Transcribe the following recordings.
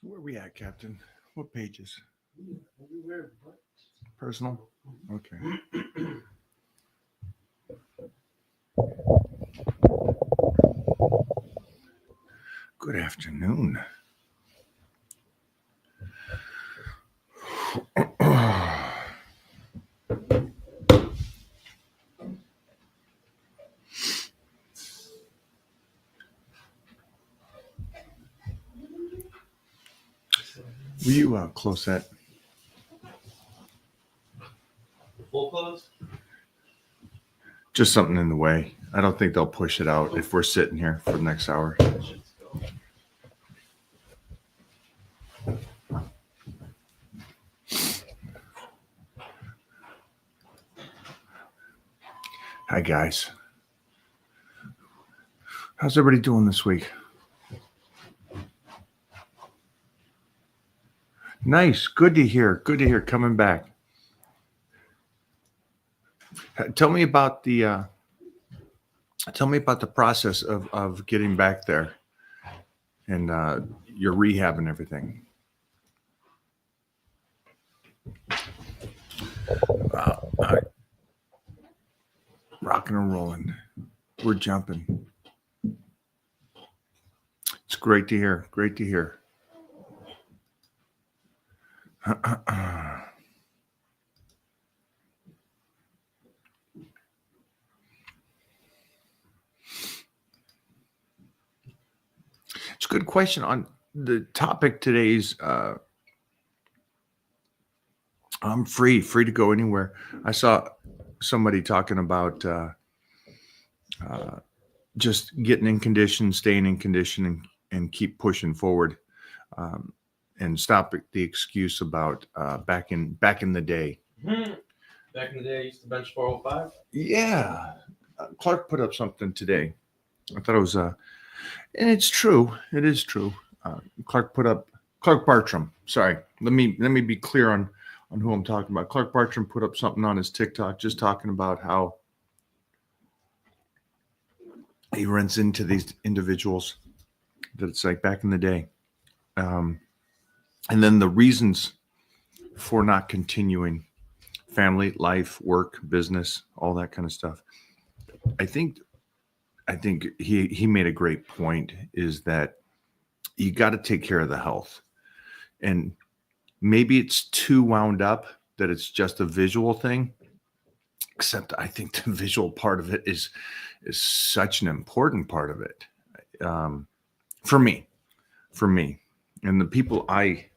Where we at, Captain? What pages? Everywhere but Personal? Okay. Good afternoon. Will you close that? full close. Just something in the way. I don't think they'll push it out if we're sitting here for the next hour. Hi, guys. How's everybody doing this week? Nice. Good to hear. Good to hear. Coming back. Tell me about the process of getting back there and your rehab and everything. All right. Rocking and rolling. We're jumping. It's great to hear. Great to hear. It's a good question on the topic today's. I'm free to go anywhere. I saw somebody talking about just getting in condition, staying in condition, and keep pushing forward, and stop the excuse about back in the day. Back in the day, I used to bench 405. Yeah, Clark put up something today. I thought it was and it's true. It is true. Clark Bartram. Sorry, let me be clear on who I'm talking about. Clark Bartram put up something on his TikTok just talking about how he runs into these individuals that it's like back in the day. And then the reasons for not continuing family, life, work, business, all that kind of stuff. I think he made a great point, is that you got to take care of the health. And maybe it's too wound up that it's just a visual thing, except I think the visual part of it is such an important part of it. For me, and the people I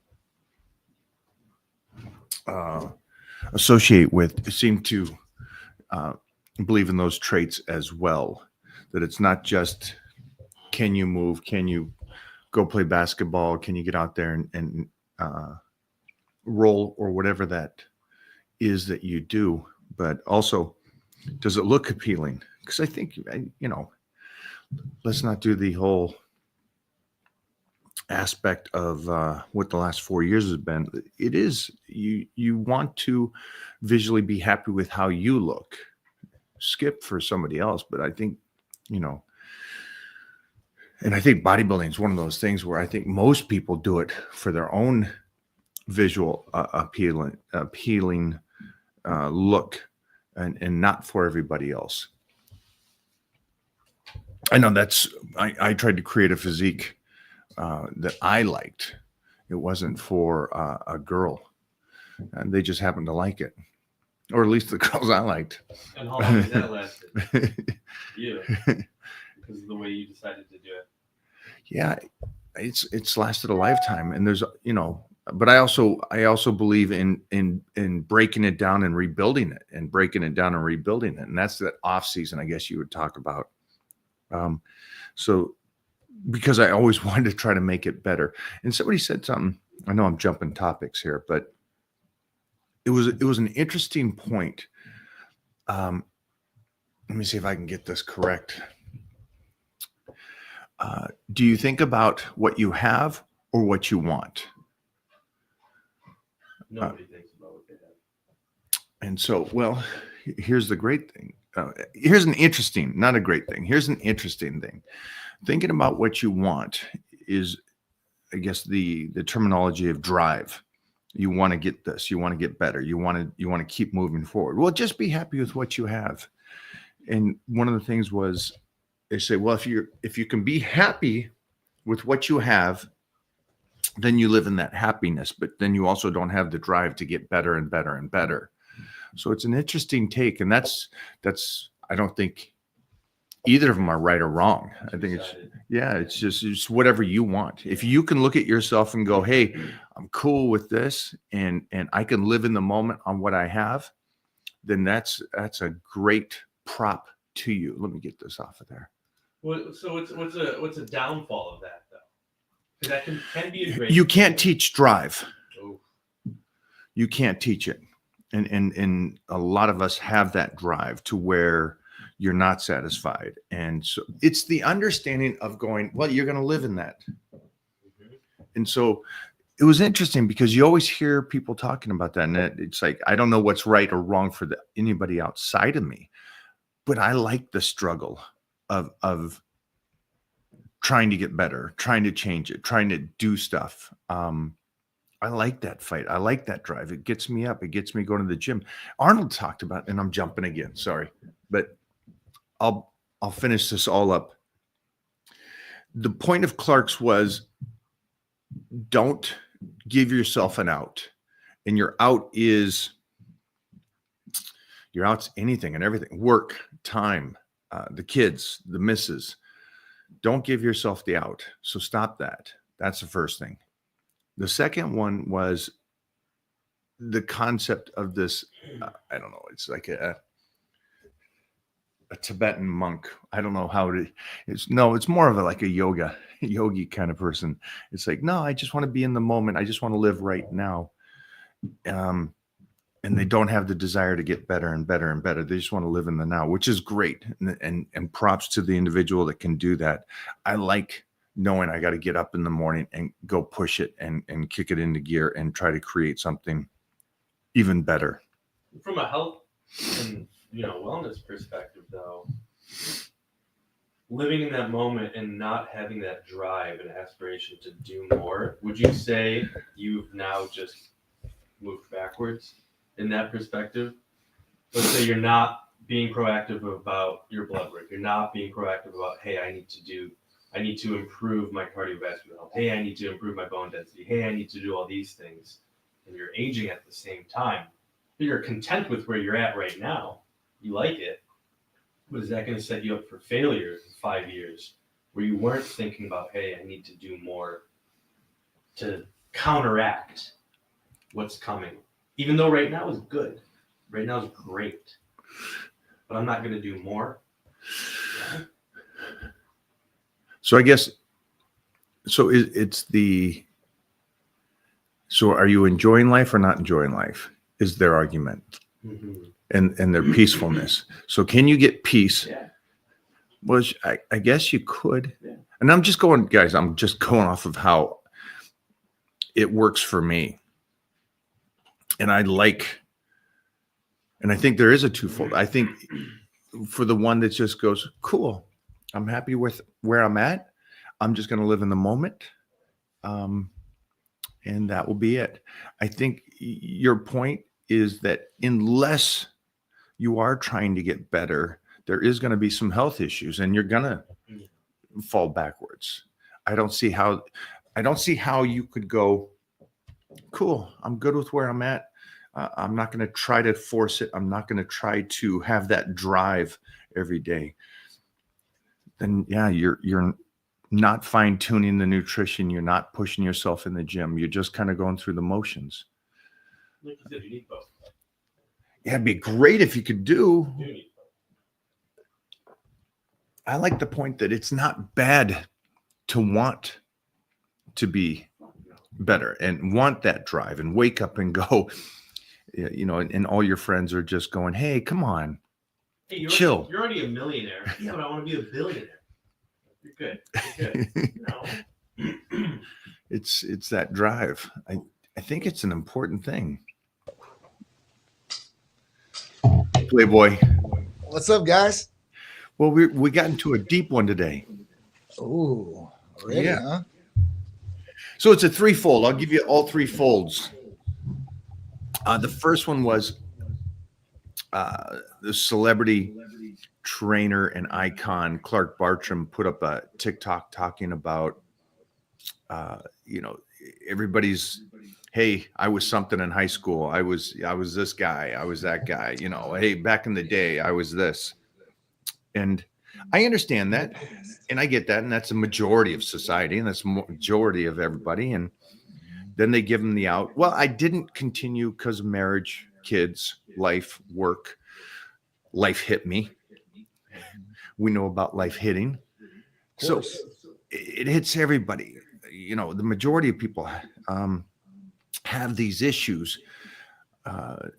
associate with seem to believe in those traits as well. That it's not just, can you move? Can you go play basketball? Can you get out there and roll or whatever that is that you do? But also, does it look appealing? Because I think, let's not do the whole aspect of what the last 4 years has been. It is, you want to visually be happy with how you look. Skip for somebody else, but I think, and I think bodybuilding is one of those things where I think most people do it for their own visual appealing look, and not for everybody else. I know I tried to create a physique that I liked. It wasn't for a girl, and they just happened to like it, or at least the girls I liked. And how long did that last? Yeah, because of the way you decided to do it. Yeah, it's lasted a lifetime, and there's but I also believe in breaking it down and rebuilding it, and that's that off season, I guess you would talk about. So because I always wanted to try to make it better. And somebody said something, I know I'm jumping topics here, but it was an interesting point. Let me see if I can get this correct. Do you think about what you have or what you want? Nobody thinks about what they have. And so, well, here's the great thing. Here's an interesting, not a great thing. Here's an interesting thing. Thinking about what you want is I guess the terminology of drive. You want to get this, you want to get better, you want to keep moving forward. Well, just be happy with what you have. And one of the things was they say, well, if you can be happy with what you have, then you live in that happiness, but then you also don't have the drive to get better and better and better. So it's an interesting take. And that's, I don't think either of them are right or wrong. I think it's just whatever you want. If you can look at yourself and go, hey, I'm cool with this and I can live in the moment on what I have, then that's a great prop to you. Let me get this off of there. Well, so what's a downfall of that though? Because that can be a great. You can't teach drive. Oh. You can't teach it. And a lot of us have that drive to where you're not satisfied. And so it's the understanding of going, well, you're going to live in that. Mm-hmm. And so it was interesting because you always hear people talking about that. And it's like, I don't know what's right or wrong for anybody outside of me, but I like the struggle of trying to get better, trying to change it, trying to do stuff. I like that fight. I like that drive. It gets me up. It gets me going to the gym. Arnold talked about, and I'm jumping again, sorry, but I'll finish this all up. The point of Clark's was don't give yourself an out. And your out's anything and everything. Work, time, the kids, the missus. Don't give yourself the out. So stop that. That's the first thing. The second one was the concept of this. I don't know. It's like a Tibetan monk. I don't know how to. It's more of like a yogi kind of person. It's like, no, I just want to be in the moment. I just want to live right now. And they don't have the desire to get better and better and better. They just want to live in the now, which is great. And props to the individual that can do that. I like knowing I got to get up in the morning and go push it and kick it into gear and try to create something even better. From a health and wellness perspective, though, living in that moment and not having that drive and aspiration to do more, would you say you've now just moved backwards in that perspective? Let's say you're not being proactive about your blood work. You're not being proactive about, hey, I need to improve my cardiovascular health. Hey, I need to improve my bone density. Hey, I need to do all these things. And you're aging at the same time. But you're content with where you're at right now. You like it. But is that going to set you up for failure in 5 years where you weren't thinking about, hey, I need to do more to counteract what's coming? Even though right now is good. Right now is great. But I'm not going to do more. Yeah. So I guess, so are you enjoying life or not enjoying life is their argument. Mm-hmm. And their peacefulness. So can you get peace? Yeah. Well, I guess you could. Yeah. And I'm just going off of how it works for me. And I think there is a twofold. I think for the one that just goes, cool, I'm happy with where I'm at. I'm just going to live in the moment. And that will be it. I think your point is that unless you are trying to get better, there is going to be some health issues and you're going to fall backwards. I don't see how you could go, cool, I'm good with where I'm at. I'm not going to try to force it. I'm not going to try to have that drive every day. Then yeah, you're not fine tuning the nutrition. You're not pushing yourself in the gym. You're just kind of going through the motions. Like you said, you need both. Yeah, it'd be great if you could do. You need both. I like the point that it's not bad to want to be better and want that drive and wake up and go, and all your friends are just going, hey, come on, hey, chill. You're already a millionaire. Yeah, but I want to be a billionaire. You're good. You're good. No. It's that drive. I think it's an important thing. Playboy. What's up, guys? Well, we got into a deep one today. Ooh, already, Yeah. huh? So it's a threefold. I'll give you all three folds. The first one was the celebrity trainer and icon Clark Bartram put up a TikTok talking about, everybody's, hey, I was something in high school. I was this guy. I was that guy. Hey, back in the day, I was this. And I understand that, and I get that, and that's a majority of society, and that's a majority of everybody. And then they give them the out. Well, I didn't continue because of marriage, kids, life, work. Life hit me. We know about life hitting. So it hits everybody. The majority of people have these issues.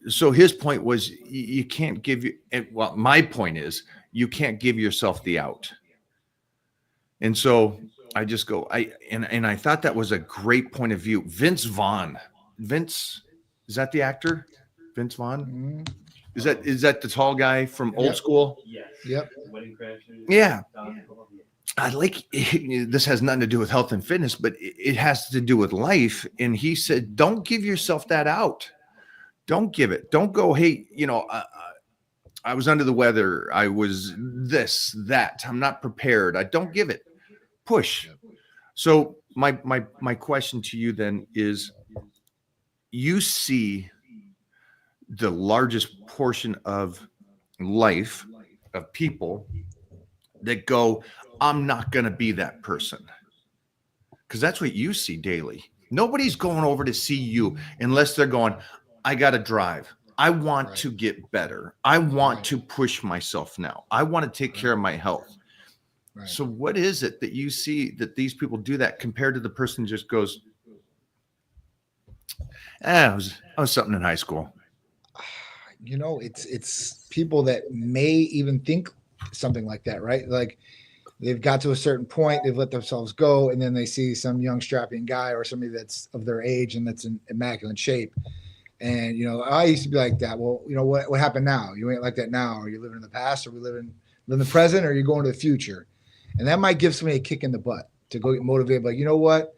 So his point was you can't give you. Well, my point is you can't give yourself the out. And so I just go. I thought that was a great point of view. Vince Vaughn. Vince, is that the actor? Vince Vaughn. Mhm. Is that the tall guy from Old School? Yes. Yep. Wedding Crashers. Yeah. Downfall. I like this has nothing to do with health and fitness, but it has to do with life. And he said, don't give yourself that out. Don't give it. Don't go, hey, I was under the weather. I was this, that. I'm not prepared. I don't give it. Push. So my question to you then is, you see the largest portion of life of people that go, I'm not going to be that person. Because that's what you see daily. Nobody's going over to see you unless they're going, I got to drive. I want to get better. I want to push myself now. I want to take care of my health. Right. So what is it that you see that these people do that compared to the person who just goes, I was something in high school. It's people that may even think something like that, right? Like they've got to a certain point, they've let themselves go, and then they see some young strapping guy or somebody that's of their age and that's in immaculate shape. And I used to be like that. Well, what happened now? You ain't like that now. Are you living in the past? Are we living in the present? Or are you going to the future? And that might give somebody a kick in the butt to go get motivated. Like, you know what?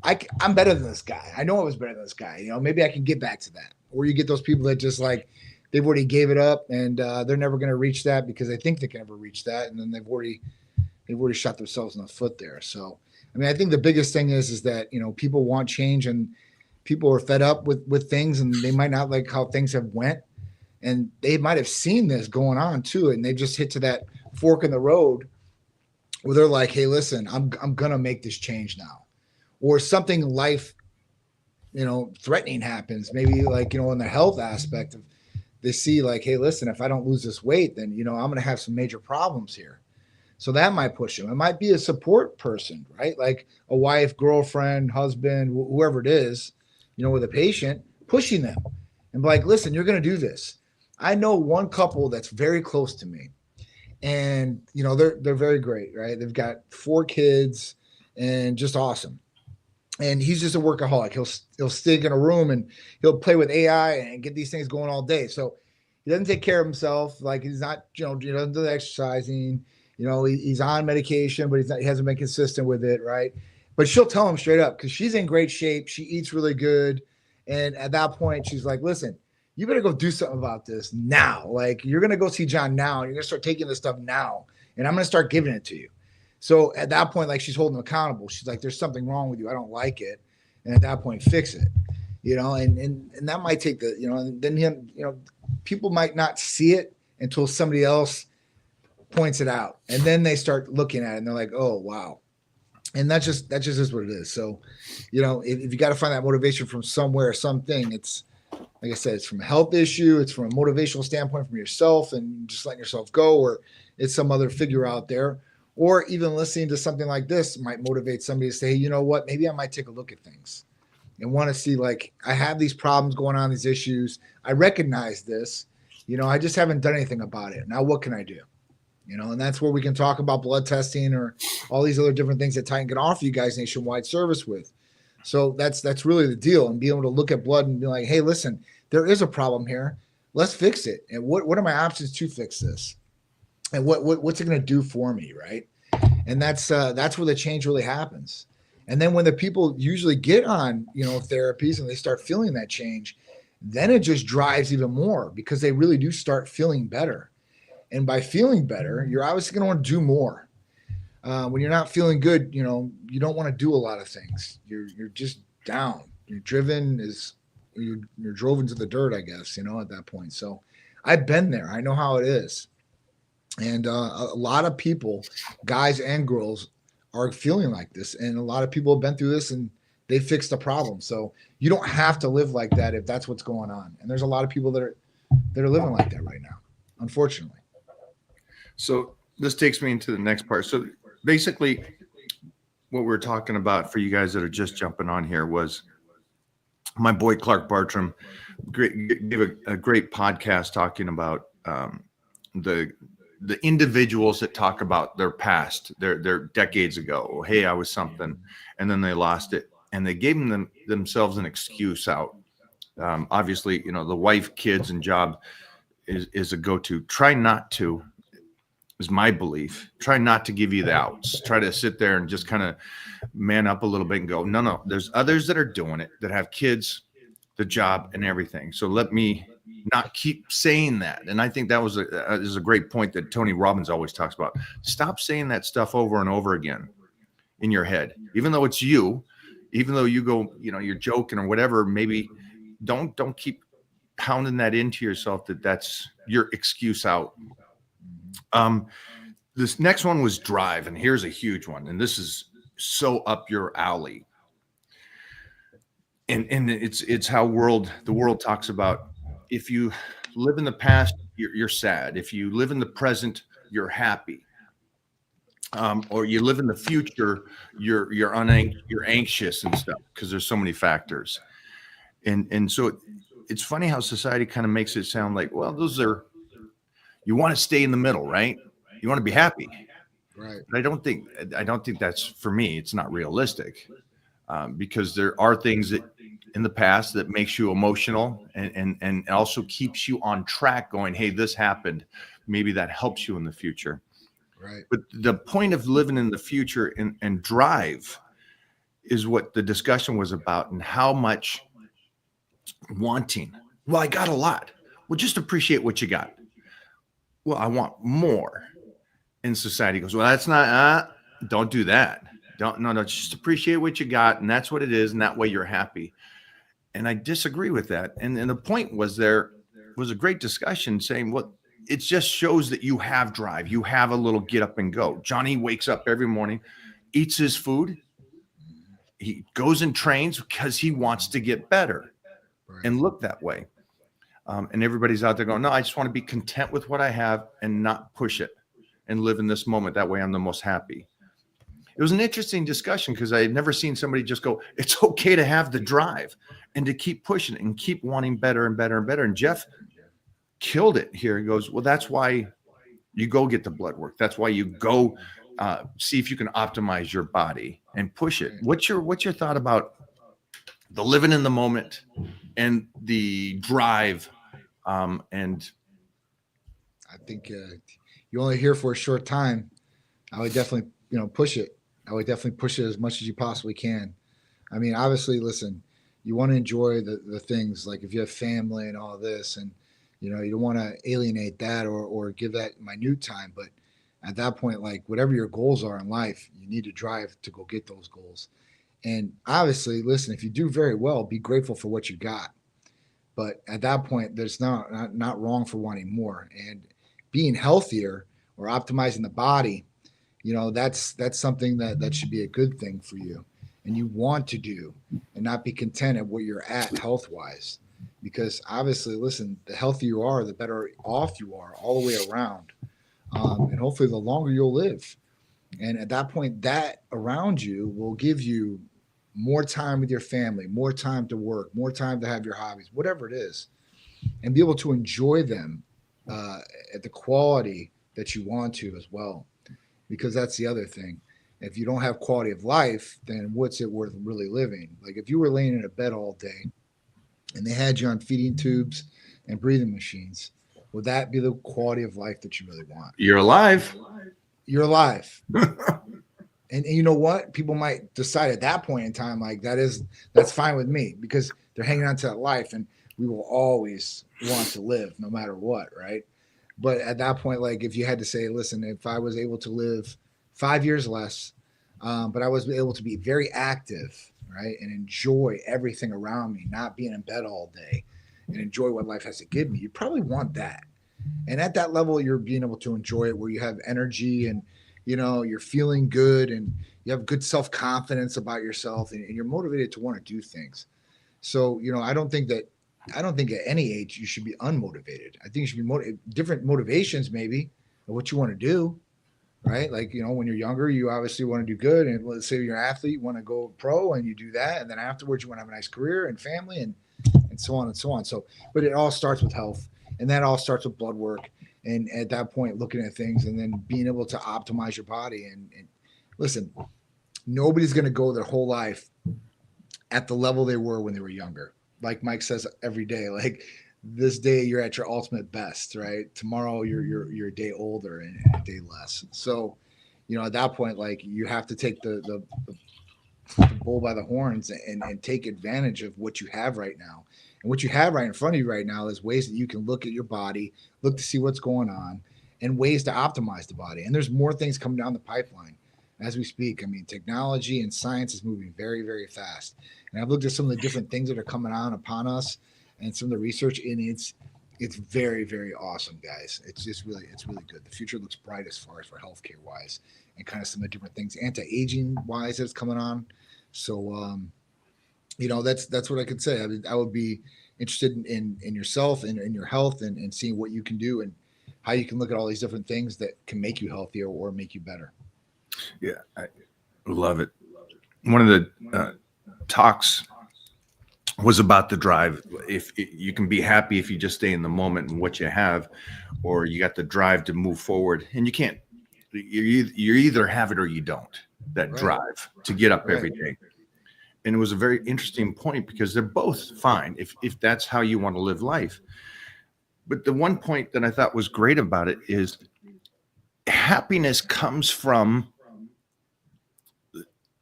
I'm better than this guy. I know I was better than this guy. Maybe I can get back to that. Or you get those people that just like they've already gave it up and they're never going to reach that because they think they can never reach that, and then they've already shot themselves in the foot there. So, I think the biggest thing is that people want change and people are fed up with things, and they might not like how things have went, and they might have seen this going on too, and they just hit to that fork in the road where they're like, hey, listen, I'm gonna make this change now. Or something life, threatening happens. Maybe like, in the health aspect of they see like, hey, listen, if I don't lose this weight, then, I'm going to have some major problems here. So that might push them. It might be a support person, right? Like a wife, girlfriend, husband, whoever it is, with a patient, pushing them and be like, listen, you're going to do this. I know one couple that's very close to me, and, they're very great, right? They've got 4 kids and just awesome. And he's just a workaholic. He'll stick in a room and he'll play with AI and get these things going all day. So he doesn't take care of himself. Like he's not, he doesn't do the exercising. He's on medication, but he hasn't been consistent with it, right? But she'll tell him straight up because she's in great shape. She eats really good. And at that point, she's like, listen, you better go do something about this now. Like you're going to go see John now. You're going to start taking this stuff now. And I'm going to start giving it to you. So at that point, like she's holding him accountable. She's like, there's something wrong with you. I don't like it. And at that point, fix it, and that might take the, and then people might not see it until somebody else points it out. And then they start looking at it and they're like, oh, wow. And that just is what it is. So, if you got to find that motivation from somewhere or something, it's like I said, it's from a health issue. It's from a motivational standpoint from yourself and just letting yourself go, or it's some other figure out there. Or even listening to something like this might motivate somebody to say, hey, you know what, maybe I might take a look at things and want to see, like, I have these problems going on, these issues. I recognize this, I just haven't done anything about it. Now, what can I do? And that's where we can talk about blood testing or all these other different things that Titan can offer you guys nationwide service with. So that's really the deal, and be able to look at blood and be like, hey, listen, there is a problem here. Let's fix it. And what are my options to fix this? And what's it going to do for me, right? And that's where the change really happens. And then when the people usually get on, therapies and they start feeling that change, then it just drives even more because they really do start feeling better. And by feeling better, you're obviously going to want to do more. When you're not feeling good, you don't want to do a lot of things. You're just down. You're driven you're drove into the dirt, I guess, at that point. So I've been there. I know how it is. And a lot of people, guys and girls, are feeling like this. And a lot of people have been through this and they fixed the problem. So you don't have to live like that if that's what's going on. And there's a lot of people that are living like that right now, unfortunately. So this takes me into the next part. So basically, what we're talking about for you guys that are just jumping on here was my boy Clark Bartram gave a great podcast talking about the individuals that talk about their past, their decades ago. Hey, I was something, and then they lost it, and they gave themselves an excuse out. Obviously, the wife, kids, and job is a go-to. Try not to. Is my belief. Try not to give you the outs. Try to sit there and just kind of man up a little bit and go, no. There's others that are doing it, that have kids, the job, and everything. So let me not keep saying that. And I think that is a great point that Tony Robbins always talks about. Stop saying that stuff over and over again in your head, even though it's you, even though you go, you're joking or whatever. Maybe don't keep pounding that into yourself that's your excuse out. This next one was drive, and here's a huge one, and this is so up your alley. And it's how the world talks about, if you live in the past, you're sad. If you live in the present, you're happy. Or you live in the future, you're anxious and stuff because there's so many factors. And so it's funny how society kind of makes it sound like, well, you want to stay in the middle, right? You want to be happy, right? But I don't think that's, for me, it's not realistic, because there are things that in the past that makes you emotional and also keeps you on track going, hey, this happened. Maybe that helps you in the future. Right. But the point of living in the future and drive is what the discussion was about, and how much wanting. Well, I got a lot. Well, just appreciate what you got. Well, I want more. And society goes, well, that's not, don't do that. No, just appreciate what you got. And that's what it is. And that way you're happy. And I disagree with that. And the point was, there was a great discussion saying, well, it just shows that you have drive. You have a little get up and go. Johnny wakes up every morning, eats his food. He goes and trains because he wants to get better and look that way. And everybody's out there going, no, I just want to be content with what I have and not push it and live in this moment. That way I'm the most happy. It was an interesting discussion because I had never seen somebody just go, it's okay to have the drive and to keep pushing it and keep wanting better and better and better. And Jeff killed it here. He goes, well, that's why you go get the blood work. That's why you go see if you can optimize your body and push it. What's your thought about the living in the moment and the drive? And I think you're only here for a short time. I would definitely, push it. I would definitely push it as much as you possibly can. I mean, obviously, listen, you want to enjoy the things, like if you have family and all this, and you don't want to alienate that or give that minute time. But at that point, like whatever your goals are in life, you need to drive to go get those goals. And obviously, listen, if you do very well, be grateful for what you got. But at that point, there's not wrong for wanting more. And being healthier or optimizing the body, that's something that should be a good thing for you. And you want to do, and not be content at what you're at health-wise. Because obviously, listen, the healthier you are, the better off you are all the way around. And hopefully the longer you'll live. And at that point, that around you will give you more time with your family, more time to work, more time to have your hobbies, whatever it is, and be able to enjoy them at the quality that you want to as well. Because that's the other thing. If you don't have quality of life, then what's it worth really living? Like if you were laying in a bed all day and they had you on feeding tubes and breathing machines, would that be the quality of life that you really want? you're alive. You're alive. And you know what? People might decide at that point in time, like that's fine with me because they're hanging on to that life, and we will always want to live no matter what, right? But at that point, like if you had to say, listen, if I was able to live 5 years less, but I was able to be very active, right, and enjoy everything around me, not being in bed all day, and enjoy what life has to give me, you probably want that. And at that level, you're being able to enjoy it where you have energy and you're feeling good and you have good self-confidence about yourself and you're motivated to want to do things. So I don't think at any age you should be unmotivated. I think you should be different motivations maybe of what you want to do, right? Like, when you're younger, you obviously want to do good. And let's say you're an athlete, you want to go pro and you do that. And then afterwards you want to have a nice career and family and so on and so on. So, but it all starts with health, and that all starts with blood work. And at that point, looking at things and then being able to optimize your body. And listen, nobody's going to go their whole life at the level they were when they were younger. Like Mike says every day, like this day you're at your ultimate best, right? Tomorrow you're a day older and a day less. So, at that point, like you have to take the bull by the horns and take advantage of what you have right now. And what you have right in front of you right now is ways that you can look at your body, look to see what's going on, and ways to optimize the body. And there's more things coming down the pipeline as we speak. I mean, technology and science is moving very, very fast. And I've looked at some of the different things that are coming on upon us and some of the research, and it's very, very awesome, guys. It's really good. The future looks bright as far as for healthcare wise and kind of some of the different things, anti-aging wise that's coming on. So that's what I could say. I would be interested in yourself and in your health and seeing what you can do and how you can look at all these different things that can make you healthier or make you better. Yeah, I love it. One of the talks was about the drive. If you can be happy if you just stay in the moment and what you have, or you got the drive to move forward, and you can't. You either have it or you don't. That Right. drive to get up Right. every day. And it was a very interesting point because they're both fine if that's how you want to live life. But the one point that I thought was great about it is happiness comes from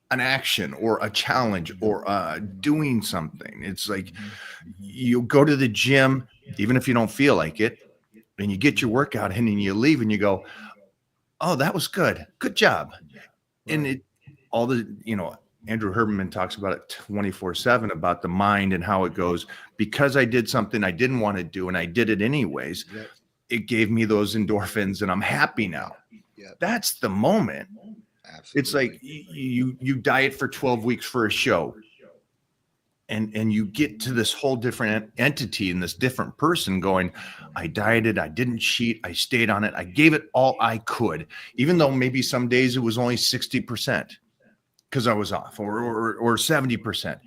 an action or a challenge or doing something. It's like you go to the gym, even if you don't feel like it, and you get your workout in and you leave and you go, oh, that was good. Good job. And it all the, Andrew Herman talks about it 24/7 about the mind and how it goes. Because I did something I didn't want to do and I did it anyways, Yep. it gave me those endorphins and I'm happy now. Yep. That's the moment. Absolutely. It's like you diet for 12 weeks for a show. And you get to this whole different entity and this different person going, I dieted, I didn't cheat, I stayed on it, I gave it all I could, even though maybe some days it was only 60% because I was off or 70%.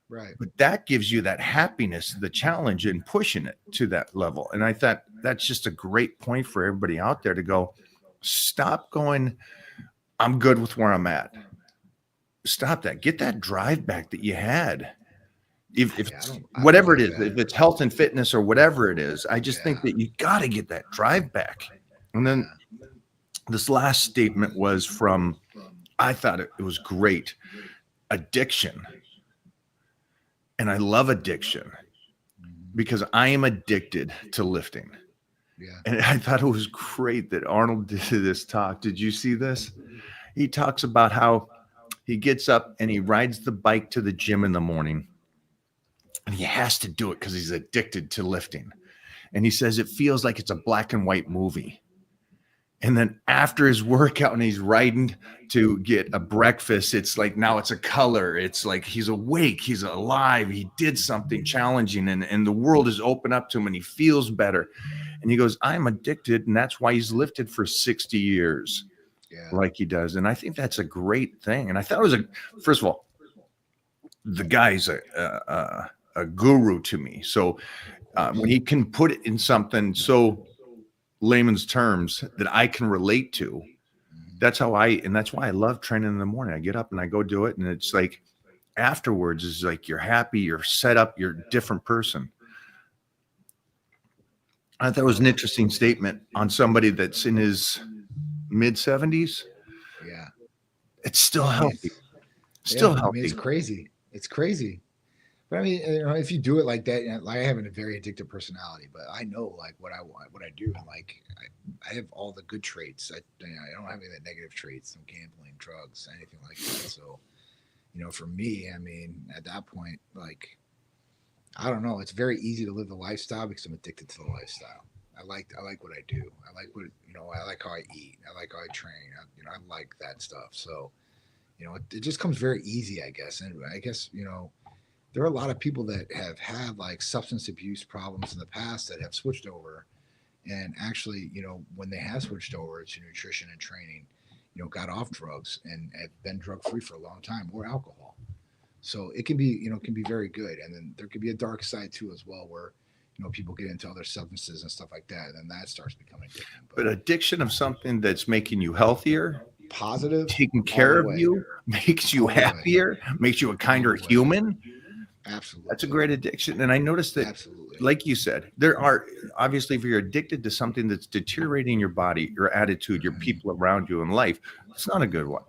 Right. But that gives you that happiness, the challenge in pushing it to that level. And I thought that's just a great point for everybody out there to go, stop going, I'm good with where I'm at. Stop that. Get that drive back that you had. If whatever it is, if it's health and fitness or whatever it is, I just think that you got to get that drive back. And then this last statement was from, I thought it was great, addiction. And I love addiction because I am addicted to lifting. Yeah. And I thought it was great that Arnold did this talk. Did you see this? He talks about how he gets up and he rides the bike to the gym in the morning. And he has to do it because he's addicted to lifting. And he says it feels like it's a black and white movie. And then after his workout and he's riding to get a breakfast, it's like now it's a color. It's like he's awake, he's alive, he did something challenging, and the world is open up to him and he feels better. And he goes, I'm addicted, and that's why he's lifted for 60 years like he does. And I think that's a great thing. And I thought it was first of all, the guy's a guru to me. So when he can put it in something so layman's terms that I can relate to, that's why I love training in the morning. I get up and I go do it. And it's like afterwards is like, you're happy, you're set up, you're a different person. I thought it was an interesting statement on somebody that's in his mid 70s. Yeah. it's still I mean, healthy. Still yeah, I healthy. mean, it's crazy. It's crazy. But I mean, if you do it like that, like I have a very addictive personality, but I know like what I want, what I do, and like I have all the good traits. I don't have any of the negative traits, no gambling, drugs, anything like that. So, for me, I mean, at that point, like I don't know, it's very easy to live the lifestyle because I'm addicted to the lifestyle. I like what I do. I like I like how I eat. I like how I train. I like that stuff. So, it just comes very easy, I guess. And I guess, there are a lot of people that have had like substance abuse problems in the past that have switched over and actually, when they have switched over to nutrition and training, got off drugs and have been drug free for a long time or alcohol. So it can be, can be very good. And then there could be a dark side too as well where, people get into other substances and stuff like that. And then that starts becoming different. But addiction of something that's making you healthier, Positive taking all care the of way. you, makes you All the way. happier, makes you a kinder the way. human. Absolutely. That's a great addiction. And I noticed that, Absolutely. like you said, there are obviously, if you're addicted to something that's deteriorating your body, your attitude, your people around you in life, it's not a good one.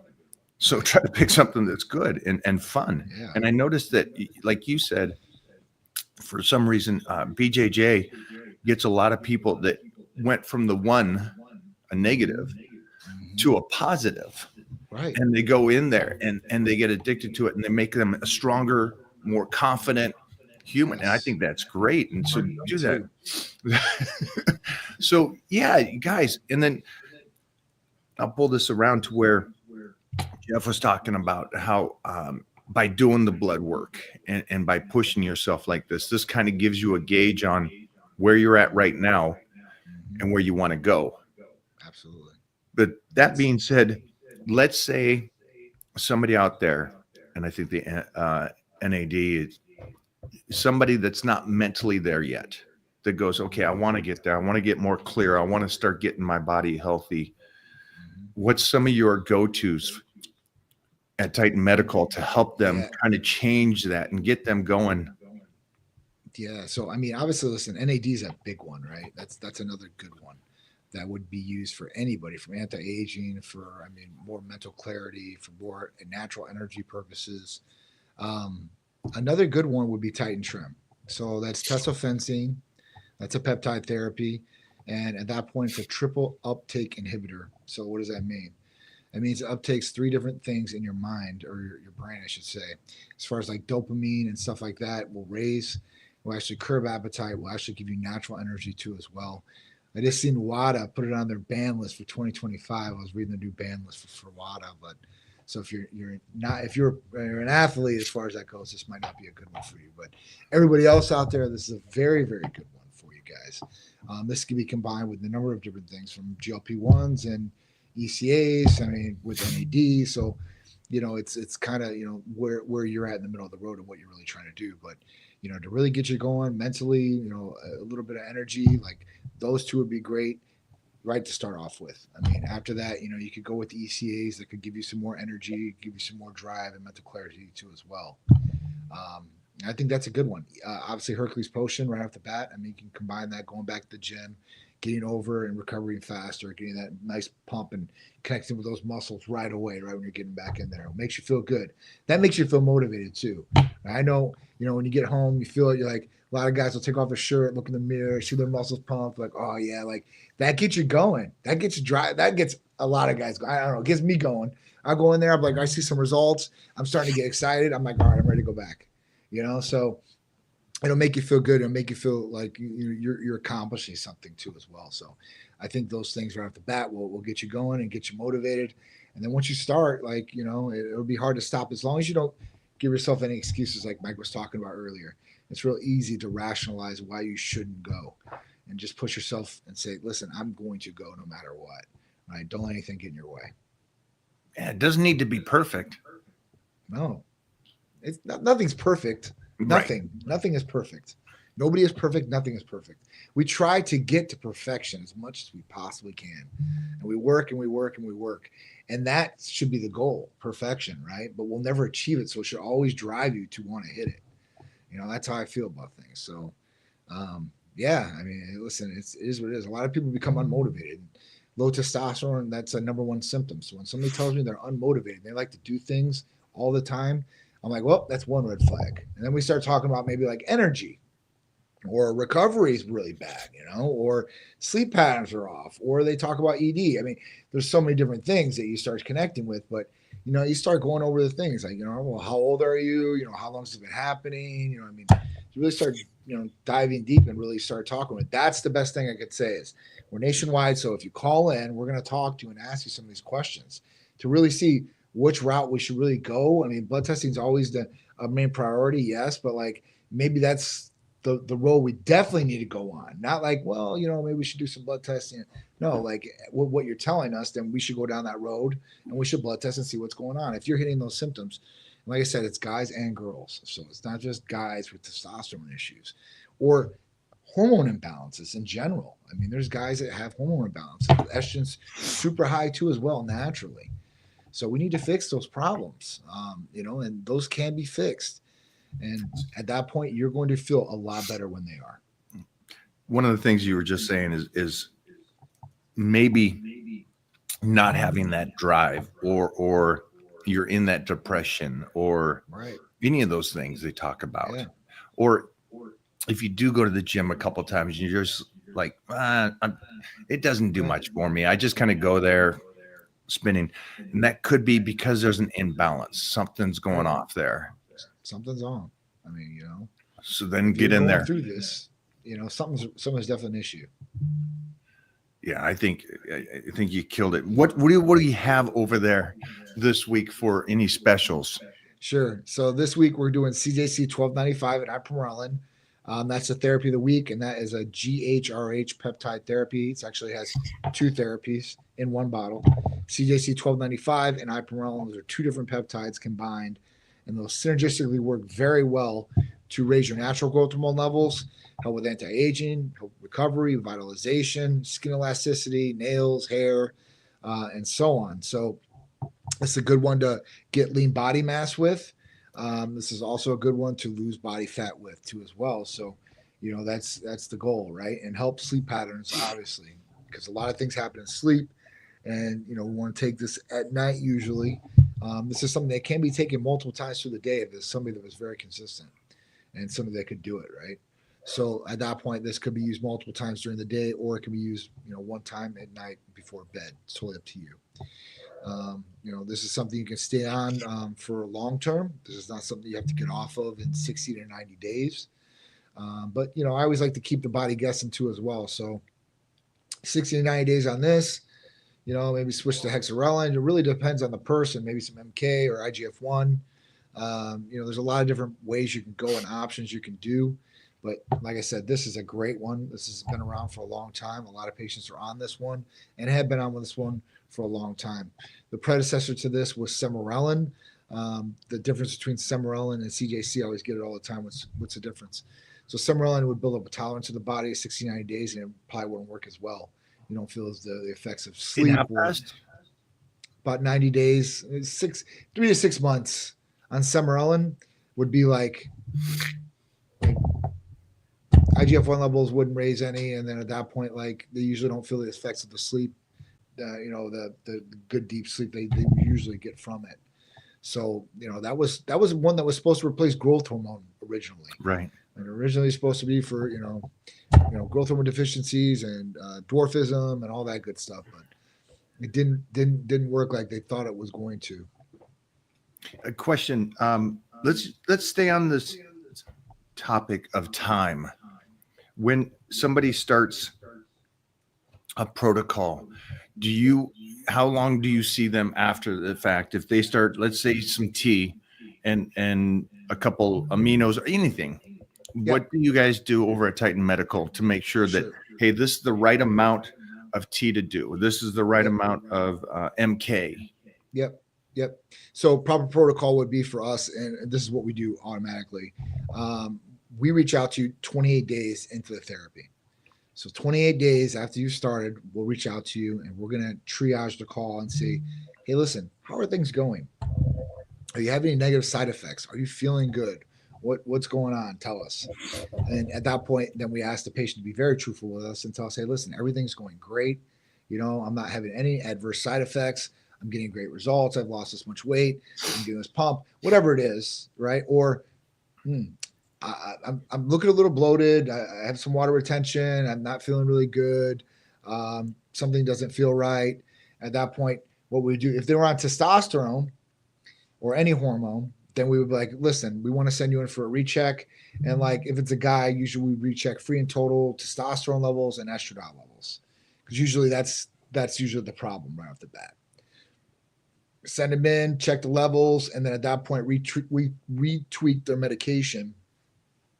So try to pick something that's good and fun. Yeah. And I noticed that, like you said, for some reason, BJJ gets a lot of people that went from the one, a negative, Mhm. to a positive. Right. And they go in there and they get addicted to it and they make them a stronger, more confident human. And I think that's great. And so Me do too. that. So yeah, you guys, and then I'll pull this around to where Jeff was talking about how by doing the blood work and by pushing yourself like this kind of gives you a gauge on where you're at right now Mhm. and where you want to go. Absolutely. But that being said, let's say somebody out there, and I think the NAD is somebody that's not mentally there yet, that goes, okay, I want to get there. I want to get more clear. I want to start getting my body healthy. Mhm. What's some of your go-tos at Titan Medical to help them Yeah. kind of change that and get them going? Yeah. So I mean, obviously, listen, NAD is a big one, right? That's another good one that would be used for anybody from anti-aging, for more mental clarity, for more natural energy purposes. Um, Another good one would be Titan Trim. So that's tesofensine. That's a peptide therapy, and at that point, it's a triple uptake inhibitor. So what does that mean? It means it uptakes three different things in your mind or your brain, I should say. As far as like dopamine and stuff like that, will actually curb appetite, will actually give you natural energy too as well. I just seen WADA put it on their ban list for 2025. I was reading the new ban list for WADA, but so if you're not if you're an athlete as far as that goes, this might not be a good one for you. But everybody else out there, this is a very very good one for you guys. This can be combined with a number of different things from GLP-1s and ECAs. With NAD. So, it's kind of where you're at in the middle of the road and what you're really trying to do. But to really get you going mentally, a little bit of energy, like those two would be great, right to start off with. After that, you could go with the ECAs that could give you some more energy, give you some more drive and mental clarity too as well. I think that's a good one. Obviously, Hercules Potion right off the bat. You can combine that going back to the gym, getting over and recovering faster, getting that nice pump and connecting with those muscles right away, right when you're getting back in there. It makes you feel good. That makes you feel motivated too. I know, when you get home, you feel it. You're like, a lot of guys will take off their shirt, look in the mirror, see their muscles pump, like, oh yeah, like that gets you going. That gets you dry. That gets a lot of guys going. I don't know, it gets me going. I go in there, I'm like, I see some results. I'm starting to get excited. I'm like, all right, I'm ready to go back. So it'll make you feel good. It'll make you feel like you're accomplishing something too as well. So I think those things right off the bat will get you going and get you motivated. And then once you start, it'll be hard to stop as long as you don't give yourself any excuses like Mike was talking about earlier. It's real easy to rationalize why you shouldn't go and just push yourself and say, listen, I'm going to go no matter what. Right? Don't let anything get in your way. Yeah, it doesn't need to be perfect. No, nothing's perfect. Nothing is perfect. Nobody is perfect. Nothing is perfect. We try to get to perfection as much as we possibly can. And we work and we work and we work. And that should be the goal, perfection, right? But we'll never achieve it. So it should always drive you to want to hit it. That's how I feel about things. So, yeah, listen, it is what it is. A lot of people become unmotivated. low testosterone, that's a number one symptom. So when somebody tells me they're unmotivated, they like to do things all the time, I'm like, well, that's one red flag. And then we start talking about maybe like energy, or recovery is really bad, or sleep patterns are off, or they talk about ED. I mean, there's so many different things that you start connecting with, but you start going over the things like, well, how old are you? How long has it been happening? I mean, you really start, diving deep and really start talking with. That's the best thing I could say is we're nationwide. So if you call in, we're going to talk to you and ask you some of these questions to really see which route we should really go. I mean, blood testing is always the main priority. Yes. But like, maybe that's the road we definitely need to go on. Not like, well, maybe we should do some blood testing. No, like what you're telling us, then we should go down that road and we should blood test and see what's going on. If you're hitting those symptoms, like I said, it's guys and girls. So it's not just guys with testosterone issues or hormone imbalances in general. I mean, there's guys that have hormone imbalances. Estrogen's super high too as well, naturally. So we need to fix those problems, and those can be fixed. And at that point, you're going to feel a lot better when they are. One of the things you were just saying is maybe not having that drive, or you're in that depression, or Right. any of those things they talk about. Yeah. Or if you do go to the gym a couple times, you're just like, it doesn't do much for me. I just kind of go there spinning. And that could be because there's an imbalance. Something's going off there. Something's on. I mean, So then if get you're in going there. through this, something's definitely an issue. Yeah, I think you killed it. What do you have over there this week for any specials? Sure. So this week we're doing CJC 1295 and ipamorelin. That's the therapy of the week, and that is a GHRH peptide therapy. It actually has two therapies in one bottle. CJC 1295 and ipamorelin, those are two different peptides combined, and they'll synergistically work very well to raise your natural growth hormone levels, help with anti-aging, help with recovery, vitalization, skin elasticity, nails, hair, and so on. So it's a good one to get lean body mass with. This is also a good one to lose body fat with too as well. So, that's the goal, right? And help sleep patterns, obviously, because a lot of things happen in sleep, and we want to take this at night usually. This is something that can be taken multiple times through the day if there's somebody that was very consistent and somebody that could do it, right? So at that point, this could be used multiple times during the day, or it can be used, one time at night before bed. It's totally up to you. This is something you can stay on for long term. This is not something you have to get off of in 60 to 90 days. But I always like to keep the body guessing too as well. So 60 to 90 days on this, maybe switch to hexarelin. It really depends on the person, maybe some MK or IGF-1. There's a lot of different ways you can go and options you can do. But like I said, this is a great one. This has been around for a long time. A lot of patients are on this one and have been on this one for a long time. The predecessor to this was Sermorelin. The difference between Sermorelin and CJC, I always get it all the time. What's the difference? So Sermorelin would build up a tolerance to the body at 60, 90 days, and it probably wouldn't work as well. You don't feel the effects of sleep. In how fast? About 90 days, 3 to 6 months on Sermorelin would be like IGF-1 levels wouldn't raise any, and then at that point, like they usually don't feel the effects of the sleep. The good deep sleep they usually get from it. So that was one that was supposed to replace growth hormone originally. Right. And originally supposed to be for growth hormone deficiencies and dwarfism and all that good stuff, but it didn't work like they thought it was going to. A question. Let's stay on this topic of time. When somebody starts a protocol, how long do you see them after the fact? If they start, let's say, some tea and a couple aminos or anything, what do you guys do over at Titan Medical to make sure that, hey, this is the right amount of tea to do? This is the right amount of MK. Yep. So proper protocol would be for us, and this is what we do automatically. We reach out to you 28 days into the therapy. So 28 days after you started, we'll reach out to you and we're going to triage the call and say, hey, listen, how are things going? Are you having any negative side effects? Are you feeling good? What's going on? Tell us. And at that point, then we ask the patient to be very truthful with us and tell us, hey, listen, everything's going great. I'm not having any adverse side effects. I'm getting great results. I've lost this much weight. I'm doing this pump, whatever it is, right? Or I'm looking a little bloated. I have some water retention. I'm not feeling really good. Something doesn't feel right. At that point, what we do, if they were on testosterone or any hormone, then we would be like, listen, we want to send you in for a recheck. And like, if it's a guy, usually we recheck free and total testosterone levels and estradiol levels, because usually that's usually the problem right off the bat. Send them in, check the levels, and then at that point, retweak their medication,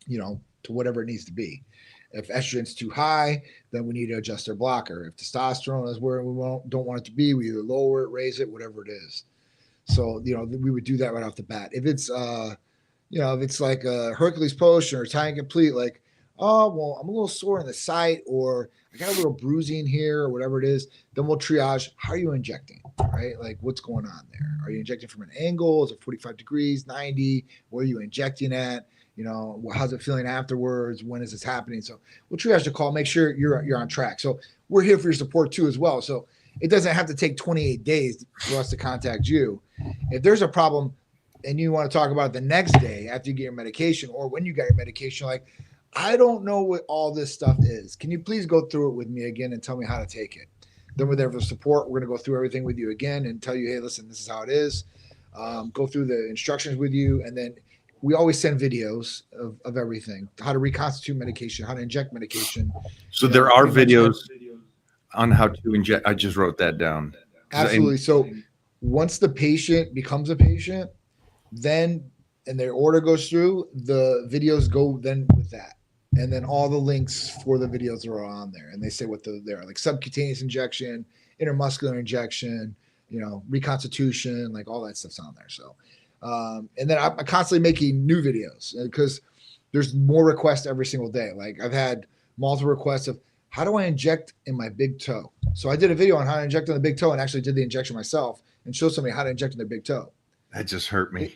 to whatever it needs to be. If estrogen's too high, then we need to adjust their blocker. If testosterone is where we don't want it to be, we either lower it, raise it, whatever it is. So, we would do that right off the bat. If it's, if it's like a Hercules potion or Italian complete, like, oh, well, I'm a little sore in the site, or I got a little bruising here, or whatever it is, then we'll triage. How are you injecting, right? Like, what's going on there? Are you injecting from an angle? Is it 45 degrees, 90? Where are you injecting at? How's it feeling afterwards? When is this happening? So we'll triage the call, make sure you're on track. So we're here for your support too, as well. So it doesn't have to take 28 days for us to contact you. If there's a problem and you want to talk about it the next day after you get your medication, or when you got your medication, like, I don't know what all this stuff is. Can you please go through it with me again and tell me how to take it? Then we're there for support. We're going to go through everything with you again and tell you, hey, listen, this is how it is. Go through the instructions with you. And then we always send videos of everything, how to reconstitute medication, how to inject medication. So there are videos on how to inject. I just wrote that down. Absolutely. So once the patient becomes a patient, then, and their order goes through, the videos go then with that. And then all the links for the videos are on there. And they say what they're like: subcutaneous injection, intermuscular injection, reconstitution, like all that stuff's on there. So, and then I'm constantly making new videos because there's more requests every single day. Like, I've had multiple requests of, how do I inject in my big toe? So I did a video on how to inject on the big toe and actually did the injection myself and showed somebody how to inject in their big toe. That just hurt me.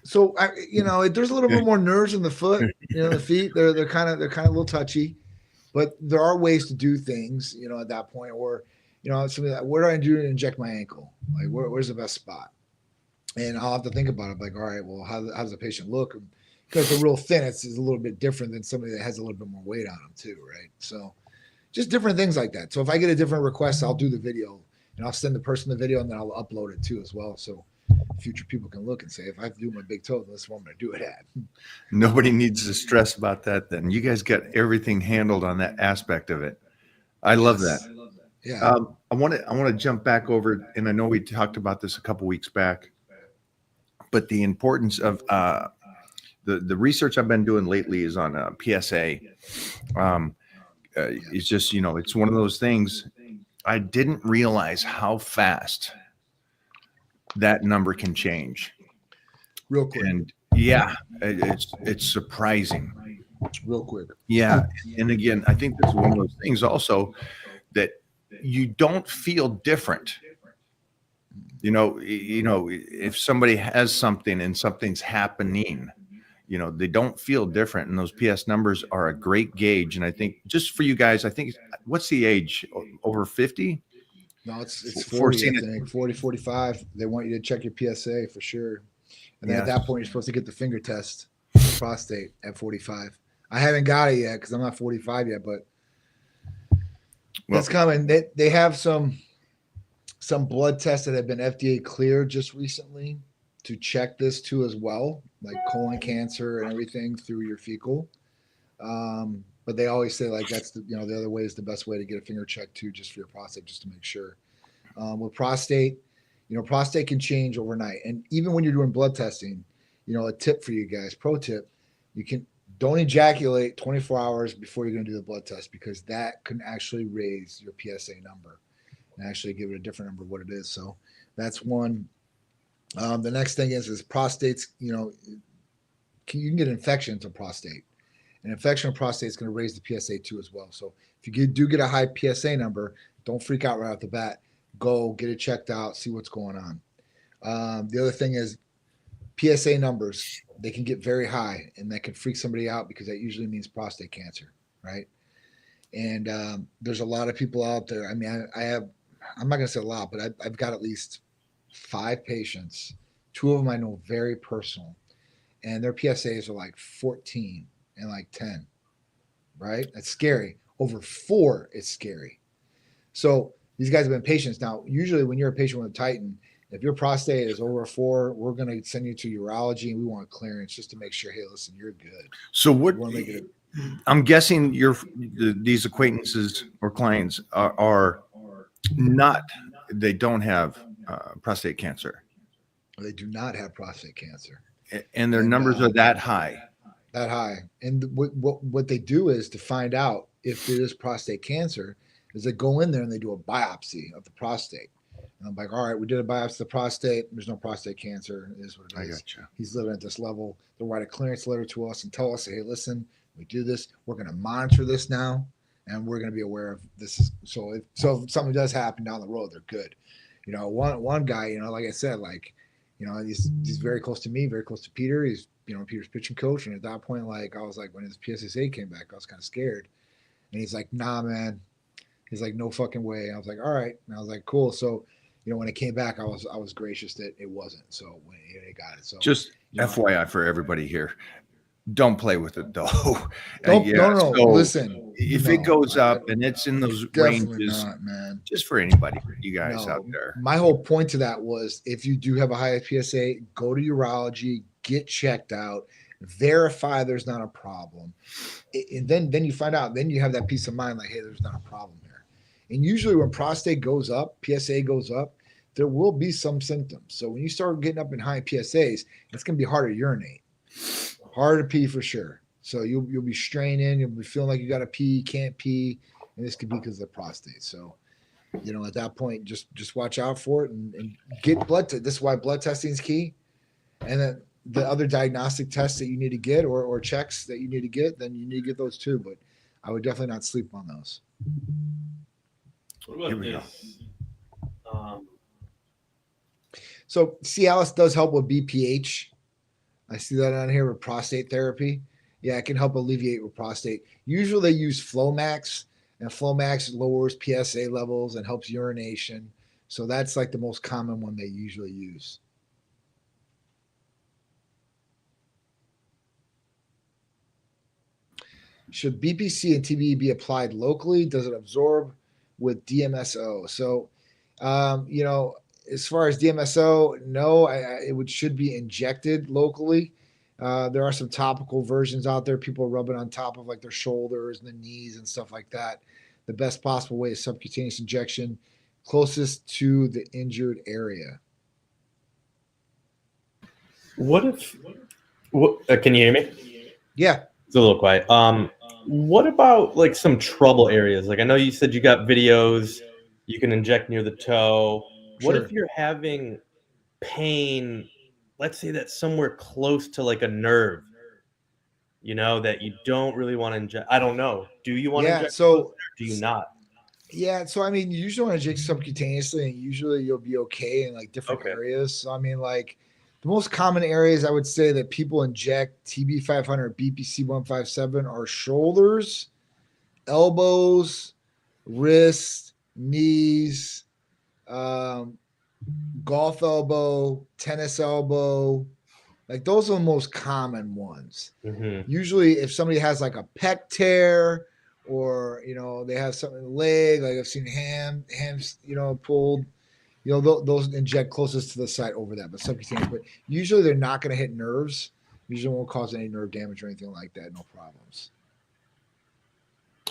So there's a little bit more nerves in the foot, the feet. They're kind of a little touchy, but there are ways to do things, at that point. Or, something like, where do I do to inject my ankle? Like, where's the best spot? And I'll have to think about it. Like, all right, well, how does the patient look? Because they're real thin, it's a little bit different than somebody that has a little bit more weight on them too, right? So just different things like that. So if I get a different request, I'll do the video and I'll send the person the video, and then I'll upload it too as well. So future people can look and say, if I have to do my big toe, this is where I'm going to do it at. Nobody needs to stress about that then. You guys got everything handled on that aspect of it. I love that. Yeah. I want to jump back over, and I know we talked about this a couple weeks back, but the importance of the research I've been doing lately is on PSA. It's just, it's one of those things. I didn't realize how fast that number can change Real quick. And yeah, it's surprising. Real quick. Yeah. And again, I think this is one of those things also that you don't feel different. If somebody has something and something's happening, they don't feel different. And those PS numbers are a great gauge. And I think just for you guys, what's the age? Over 50? No, it's 40, I think. 40, 45. They want you to check your PSA for sure. And then at that point, you're supposed to get the finger test for prostate at 45. I haven't got it yet because I'm not 45 yet, but that's coming. They have some blood tests that have been FDA cleared just recently to check this too as well, like colon cancer and everything through your fecal. But they always say like that's the other way is the best way to get a finger check too, just for your prostate, just to make sure. With prostate, prostate can change overnight. And even when you're doing blood testing, a tip for you guys, pro tip, don't ejaculate 24 hours before you're going to do the blood test, because that can actually raise your PSA number and actually give it a different number of what it is. So that's one. The next thing is prostates, you can get infections of prostate. An infection of prostate is going to raise the PSA too as well. So if you do get a high PSA number, don't freak out right off the bat. Go get it checked out, see what's going on. The other thing is PSA numbers. They can get very high, and that can freak somebody out because that usually means prostate cancer, right? And there's a lot of people out there. I mean, I'm not going to say a lot, but I've got at least 5 patients. 2 of them I know very personal, and their PSAs are like 14 and like 10, right? That's scary. Over 4 is scary. So these guys have been patients. Now, usually when you're a patient with a Titan, if your prostate is over a 4, we're going to send you to urology and we want clearance just to make sure, hey, listen, you're good. So what? We want to make it I'm guessing these acquaintances or clients are not. They don't have prostate cancer, they do not have prostate cancer. and their And, numbers are that high. that high. And what they do is to find out if it is prostate cancer is they go in there and they do a biopsy of the prostate. And I'm like, all right, we did a biopsy of the prostate. There's no prostate cancer. It is what it I is. gotcha. He's living at this level. They'll write a clearance letter to us and tell us, hey, listen, we do this. We're going to monitor this now, and we're going to be aware of this. So if something does happen down the road, they're good. You know, one guy, you know, like I said, like, you know, he's very close to me, very close to Peter. He's, you know, Peter's pitching coach. And at that point, like, I was like, when his PSSA came back, I was kind of scared. And he's like, nah, man. He's like, no fucking way. And I was like, all right. And I was like, cool. So, you know, when it came back, I was gracious that it wasn't. So when he got it, so Just you know, FYI for everybody here, don't play with it though. don't, Yeah, no. so Listen, if no, it goes up and it's in those definitely ranges, not, man. just for anybody, you guys No, out there. my whole point to that was if you do have a high PSA, go to urology, get checked out, verify there's not a problem, and then you find out. Then you have that peace of mind, like, hey, there's not a problem here. And usually when prostate goes up, PSA goes up, there will be some symptoms. So when you start getting up in high PSAs, it's going to be harder to urinate, harder to pee for sure. So you'll be straining, you'll be feeling like you got to pee, can't pee, and this could be because of the prostate. So, you know, at that point, just watch out for it and get blood. This is why blood testing is key. And then the other diagnostic tests that you need to get or checks that you need to get, then you need to get those too. But I would definitely not sleep on those. What about Here we go. this? So Cialis does help with BPH. I see that on here with prostate therapy. Yeah, it can help alleviate with prostate. Usually they use Flomax, and Flomax lowers PSA levels and helps urination. So that's like the most common one they usually use. Should BPC and TBE be applied locally? Does it absorb with DMSO? So, you know, as far as DMSO, no, it should be injected locally. There are some topical versions out there. People rub it on top of like their shoulders and the knees and stuff like that. The best possible way is subcutaneous injection closest to the injured area. What if? Can you hear me? Yeah. It's a little quiet. What about like some trouble areas? Like I know you said you got videos, you can inject near the toe. What Sure. if you're having pain? Let's say that's somewhere close to like a nerve, you know, that you don't really want to inject. I don't know. Do you want to inject? So or do you not? Yeah, so I mean, you usually want to inject subcutaneously, and usually you'll be okay in like different Okay. areas. So I mean, like the most common areas I would say that people inject TB500, BPC157 are shoulders, elbows, wrists, knees, golf elbow, tennis elbow. Like those are the most common ones. Mm-hmm. Usually, if somebody has like a pec tear, or you know they have something in the leg, like I've seen hams, you know, pulled, you know, those inject closest to the site over that, but subcutaneous. But usually they're not going to hit nerves. Usually won't cause any nerve damage or anything like that. No problems.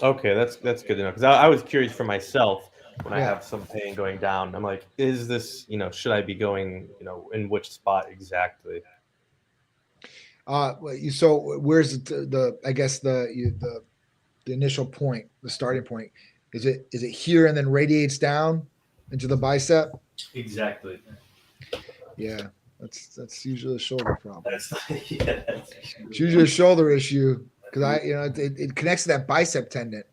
Okay, that's good to know because I was curious for myself when I Yeah. have some pain going down. I'm like, is this, you know, should I be going, you know, in which spot exactly? So where's the I guess the initial point, the starting point? Is it here and then radiates down into the bicep? Exactly. Yeah, that's usually a shoulder problem. That's It's usually a shoulder issue because it connects to that bicep tendon,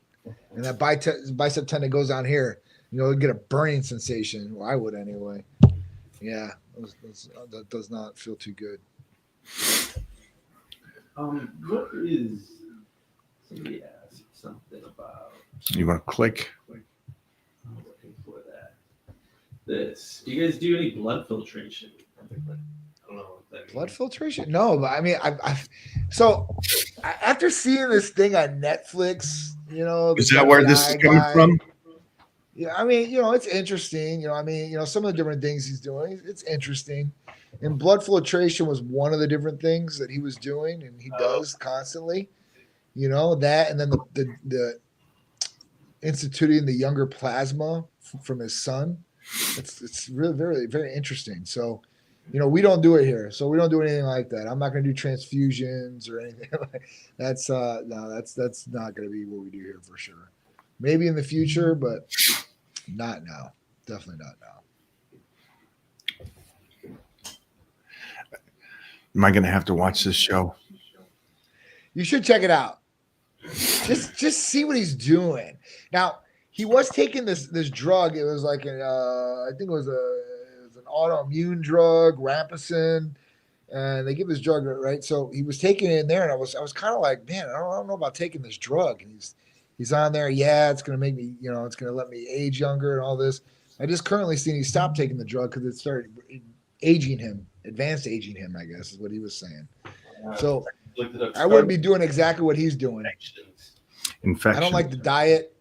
and that bicep tendon goes down here. You know, you get a burning sensation. Well, I would anyway. Yeah, that does not feel too good. What is? Somebody asked something about You want to click? I'm looking for that. This. Do you guys do any blood filtration? I don't know what that Blood means. filtration? No, but I mean, after seeing this thing on Netflix, the Is that where this is FBI coming guy, from? Yeah, I mean, it's interesting. Some of the different things he's doing, it's interesting. And blood filtration was one of the different things that he was doing, and he does constantly. That, and then the instituting the younger plasma from his son. It's really very, very interesting. So, we don't do it here. So we don't do anything like that. I'm not going to do transfusions or anything. That's no, that's not going to be what we do here for sure. Maybe in the future, but not now. Definitely not now. Am I going to have to watch this show? You should check it out. Just see what he's doing. Now, he was taking this drug. It was like I think it was an autoimmune drug, Rampicin, and they give this drug, right? So he was taking it in there, and I was kind of like, man, I don't know about taking this drug. And he's on there. Yeah, it's gonna make me, it's gonna let me age younger and all this. I just currently seen he stopped taking the drug because it started aging him, advanced aging him, I guess is what he was saying. So Looked it up. I wouldn't be doing exactly what he's doing. Infection. I don't like the diet.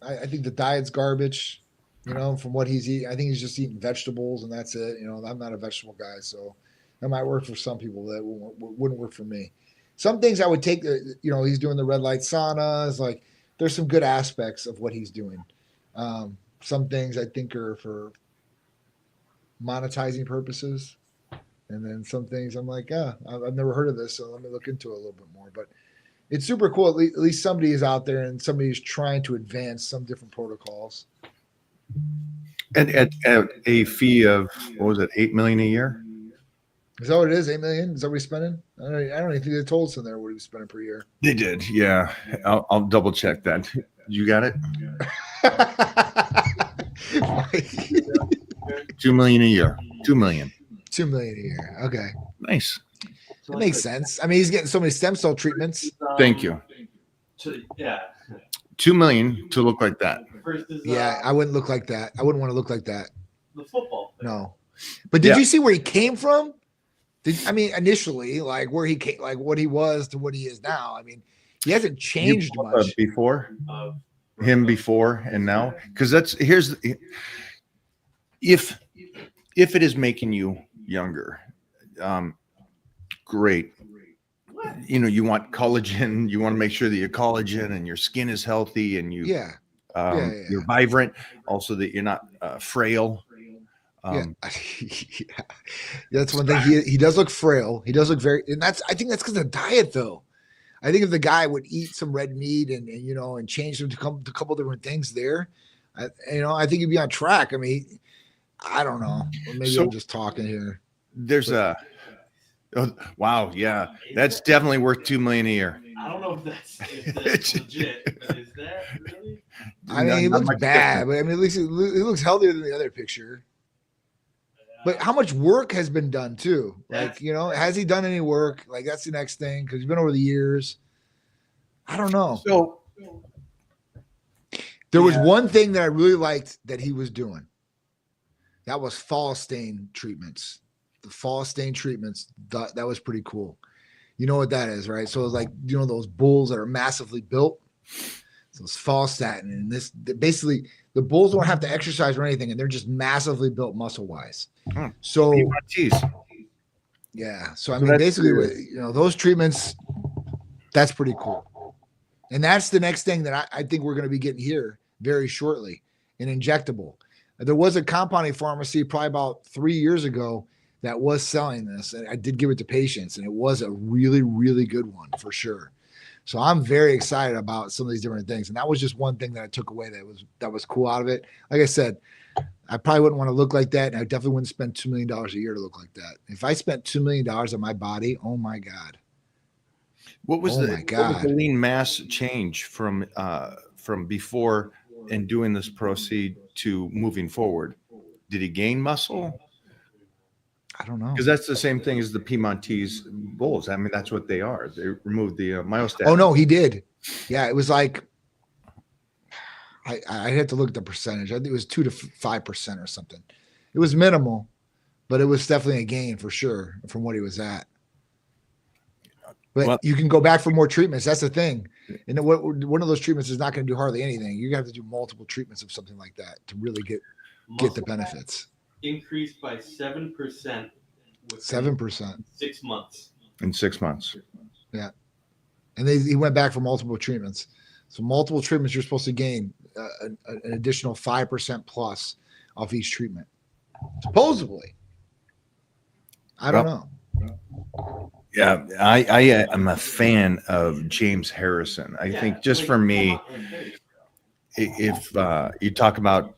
I think the diet's garbage, from what he's eating. I think he's just eating vegetables and that's it. I'm not a vegetable guy, so that might work for some people. That wouldn't work for me. Some things I would take, he's doing the red light saunas. Like there's some good aspects of what he's doing. Some things I think are for monetizing purposes. And then some things I'm like, I've never heard of this, so let me look into it a little bit more. But it's super cool. At least somebody is out there and somebody's trying to advance some different protocols. And at a fee of, what was it, $8 million a year? Is that what it is? 8 million? Is that what he's spending? I don't even think they told us in there what he was spending per year. They did, yeah. I'll double check that. You got it? $2 million a year. $2 million. 2 million a year. Okay. Nice. That makes sense. I mean, he's getting so many stem cell treatments. Thank you. Yeah. $2 million to look like that. First is Yeah, I wouldn't look like that. I wouldn't want to look like that. the football thing. No. But did Yeah. you see where he came from? Initially, like where he came, like what he was to what he is now. I mean, he hasn't changed much. Before Of him, before and now, because if it is making you younger, great. You want collagen. You want to make sure that your collagen and your skin is healthy and Yeah. you're vibrant. Also that you're not frail. Yeah. Yeah. That's one thing. He does look frail. He does look and I think that's because of the diet though. I think if the guy would eat some red meat and change them to a couple different things there, I think he'd be on track. I mean, I don't know. Or maybe I'm just talking here. There's wow, yeah, that's definitely worth $2 million a year. I don't know if that's legit. But is that really? I mean, he Not looks much bad, different. but I mean, at least he looks healthier than the other picture. But how much work has been done too? Like, has he done any work? Like that's the next thing because he's been over the years. I don't know. So There was one thing that I really liked that he was doing. That was fall stain treatments. The fall stain treatments, that was pretty cool. You know what that is, right? So it's like, those bulls that are massively built. So it's fall statin. And this basically the bulls don't have to exercise or anything, and they're just massively built muscle wise. So yeah. So I mean, basically, those treatments, that's pretty cool. And that's the next thing that I think we're going to be getting here very shortly, an injectable. There was a compounding pharmacy probably about 3 years ago that was selling this. And I did give it to patients, and it was a really, really good one for sure. So I'm very excited about some of these different things. And that was just one thing that I took away that was cool out of it. Like I said, I probably wouldn't want to look like that. And I definitely wouldn't spend $2 million a year to look like that. If I spent $2 million on my body, oh my God. what was Oh the my what was God. the lean mass change from before and doing this proceed to moving forward? Did he gain muscle? I don't know. Because that's the same thing as the Piedmontese bulls. I mean, that's what they are. They removed the myostatin. Oh no, he did. Yeah, it was like I had to look at the percentage. I think it was 2 to 5% or something. It was minimal, but it was definitely a gain for sure from what he was at. But Well- you can go back for more treatments. That's the thing. And one of those treatments is not going to do hardly anything. You have to do multiple treatments of something like that to really get the Muscle benefits. increased by 7% within 7%. 6 months. In 6 months. And he went back for multiple treatments. So multiple treatments, you're supposed to gain an additional 5% plus off each treatment. Supposedly. I don't know. Yeah, I am a fan of James Harrison. I think just for me, if you talk about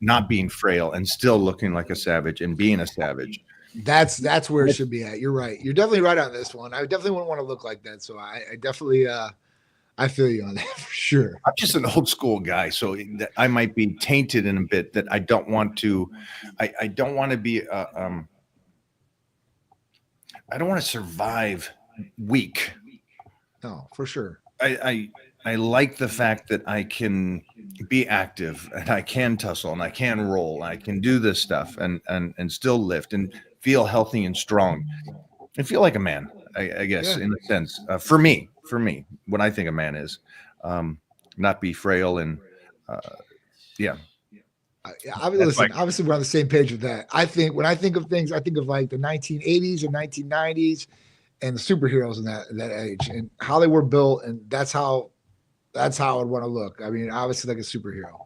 not being frail and still looking like a savage and being a savage, That's where it should be at. You're right. You're definitely right on this one. I definitely wouldn't want to look like that. So I definitely I feel you on that for sure. I'm just an old school guy, so that I might be tainted in a bit that I don't want to. I don't want to be. I don't want to survive weak. No, for sure. I like the fact that I can be active and I can tussle and I can roll and I can do this stuff and still lift and feel healthy and strong and feel like a man. I guess Yeah. in a sense, for me, what I think a man is, not be frail and Listen, obviously we're on the same page with that. I think when I think of things, I think of like the 1980s and 1990s and the superheroes in that age and how they were built, and that's how I'd want to look. I mean, obviously like a superhero.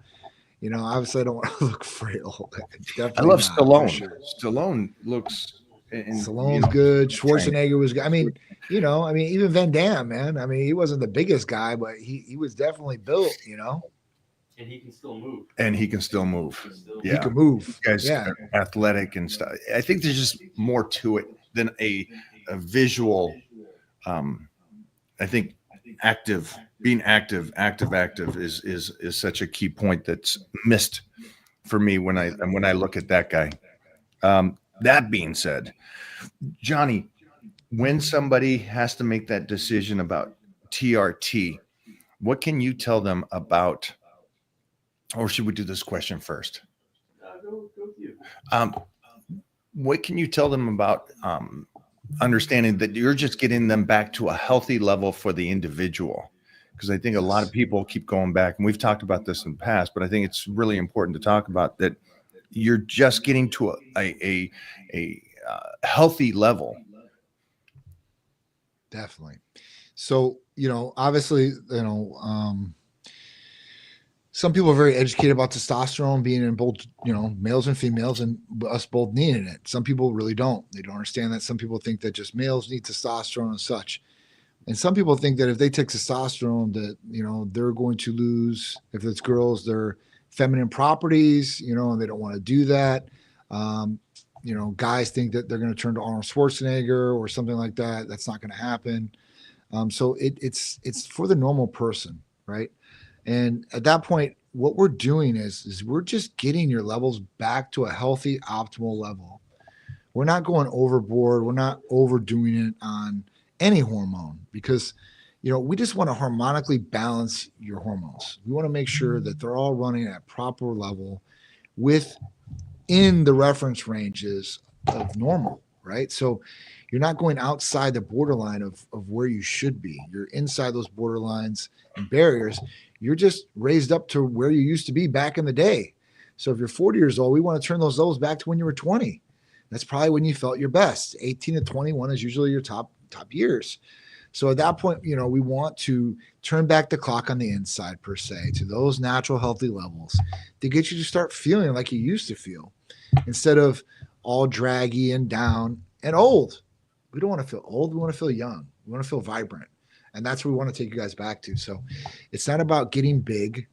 You know, obviously I don't want to look frail. I love not, for Stallone. sure. Stallone looks. Stallone's good. Schwarzenegger was good. I mean, even Van Damme, man. I mean, he wasn't the biggest guy, but he was definitely built. And he can still move. And he can still move. He Yeah. could move. Guys Yeah. are athletic and stuff. I think there's just more to it than a visual. I think being active is such a key point that's missed for me when I look at that guy. That being said, Johnny, when somebody has to make that decision about TRT, what can you tell them about, or should we do this question first? Go with you. What can you tell them about understanding that you're just getting them back to a healthy level for the individual? Because I think a lot of people keep going back, and we've talked about this in the past, but I think it's really important to talk about that you're just getting to a healthy level. Definitely. So, obviously, some people are very educated about testosterone being in both, males and females, and us both needing it. Some people really don't. They don't understand that. Some people think that just males need testosterone and such. And some people think that if they take testosterone, that, they're going to lose, if it's girls, their feminine properties, and they don't want to do that. Guys think that they're going to turn to Arnold Schwarzenegger or something like that. That's not going to happen. So it's for the normal person, right? And at that point, what we're doing is we're just getting your levels back to a healthy, optimal level. We're not going overboard. We're not overdoing it on any hormone because, we just want to harmonically balance your hormones. We want to make sure that they're all running at proper level within the reference ranges of normal, right? So you're not going outside the borderline of where you should be. You're inside those borderlines and barriers. You're just raised up to where you used to be back in the day. So if you're 40 years old, we want to turn those levels back to when you were 20. That's probably when you felt your best. 18 to 21 is usually your top years. So at that point, we want to turn back the clock on the inside per se to those natural healthy levels to get you to start feeling like you used to feel instead of all draggy and down and old. We don't want to feel old. We want to feel young. We want to feel vibrant. And that's what we want to take you guys back to. So it's not about getting big,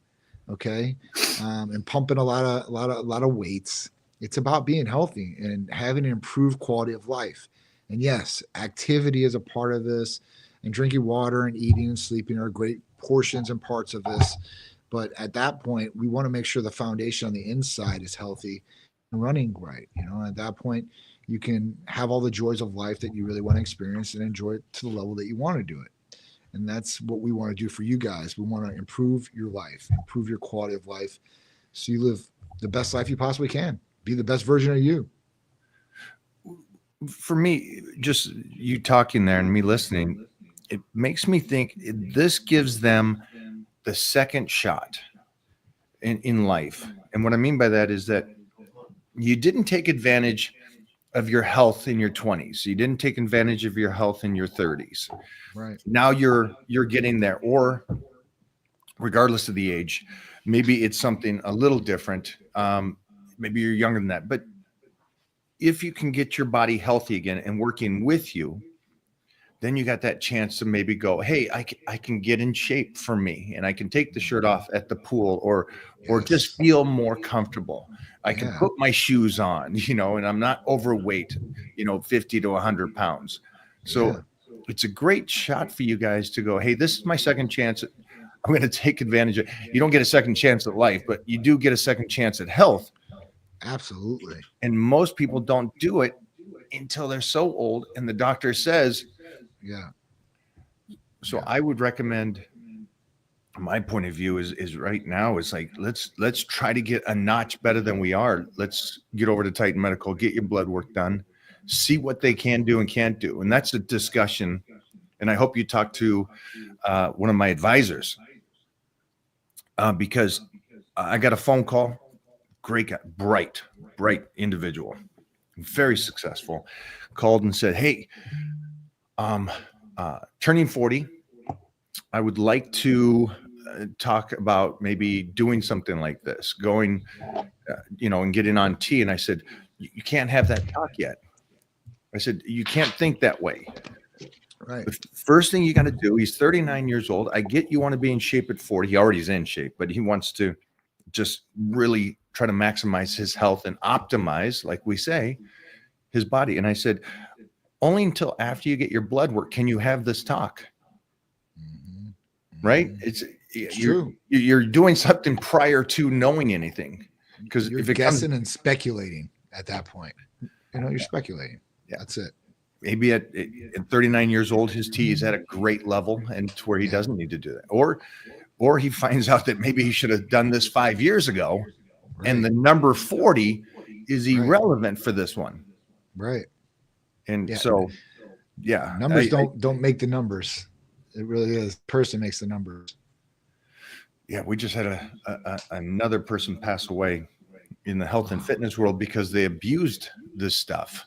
okay, and pumping a lot of weights. It's about being healthy and having an improved quality of life. And yes, activity is a part of this, and drinking water and eating and sleeping are great portions and parts of this. But at that point, we want to make sure the foundation on the inside is healthy and running right. At that point, you can have all the joys of life that you really want to experience and enjoy it to the level that you want to do it. And that's what we want to do for you guys. We want to improve your life, improve your quality of life, so you live the best life you possibly can. Be the best version of you. For me, just you talking there and me listening, it makes me think this gives them the second shot in life. And what I mean by that is that you didn't take advantage of your health in your 20s. You didn't take advantage of your health in your 30s. Right. Now you're getting there, or regardless of the age, maybe it's something a little different. Maybe you're younger than that, but if you can get your body healthy again and working with you, then you got that chance to maybe go, hey, I can get in shape for me, and I can take the shirt off at the pool, or just feel more comfortable. I can put my shoes on, and I'm not overweight, 50 to 100 pounds. So it's a great shot for you guys to go, hey, this is my second chance. I'm going to take advantage of it. You don't get a second chance at life, but you do get a second chance at health. Absolutely. And most people don't do it until they're so old and the doctor says, So I would recommend, my point of view is right now is like, let's try to get a notch better than we are. Let's get over to Titan Medical, get your blood work done, see what they can do and can't do. And that's a discussion. And I hope you talk to one of my advisors because I got a phone call. Great guy, bright individual, very successful, called and said, hey, turning 40, I would like to talk about maybe doing something like this, going, and getting on T. And I said, you can't have that talk yet. I said, you can't think that way. Right. The first thing you got to do, he's 39 years old. I get you want to be in shape at 40. He already is in shape, but he wants to just really try to maximize his health and optimize, like we say, his body. And I said, only until after you get your blood work can you have this talk. Right? It's true. You're doing something prior to knowing anything, because you're if it guessing and speculating at that point, you're speculating. Yeah. That's it. Maybe at 39 years old, his T is at a great level and to where he doesn't need to do that. Or he finds out that maybe he should have done this 5 years ago, and the number 40 is irrelevant for this one. Right. And numbers don't make the numbers. It really is. Person makes the numbers. Yeah, we just had another person pass away in the health and fitness world because they abused this stuff.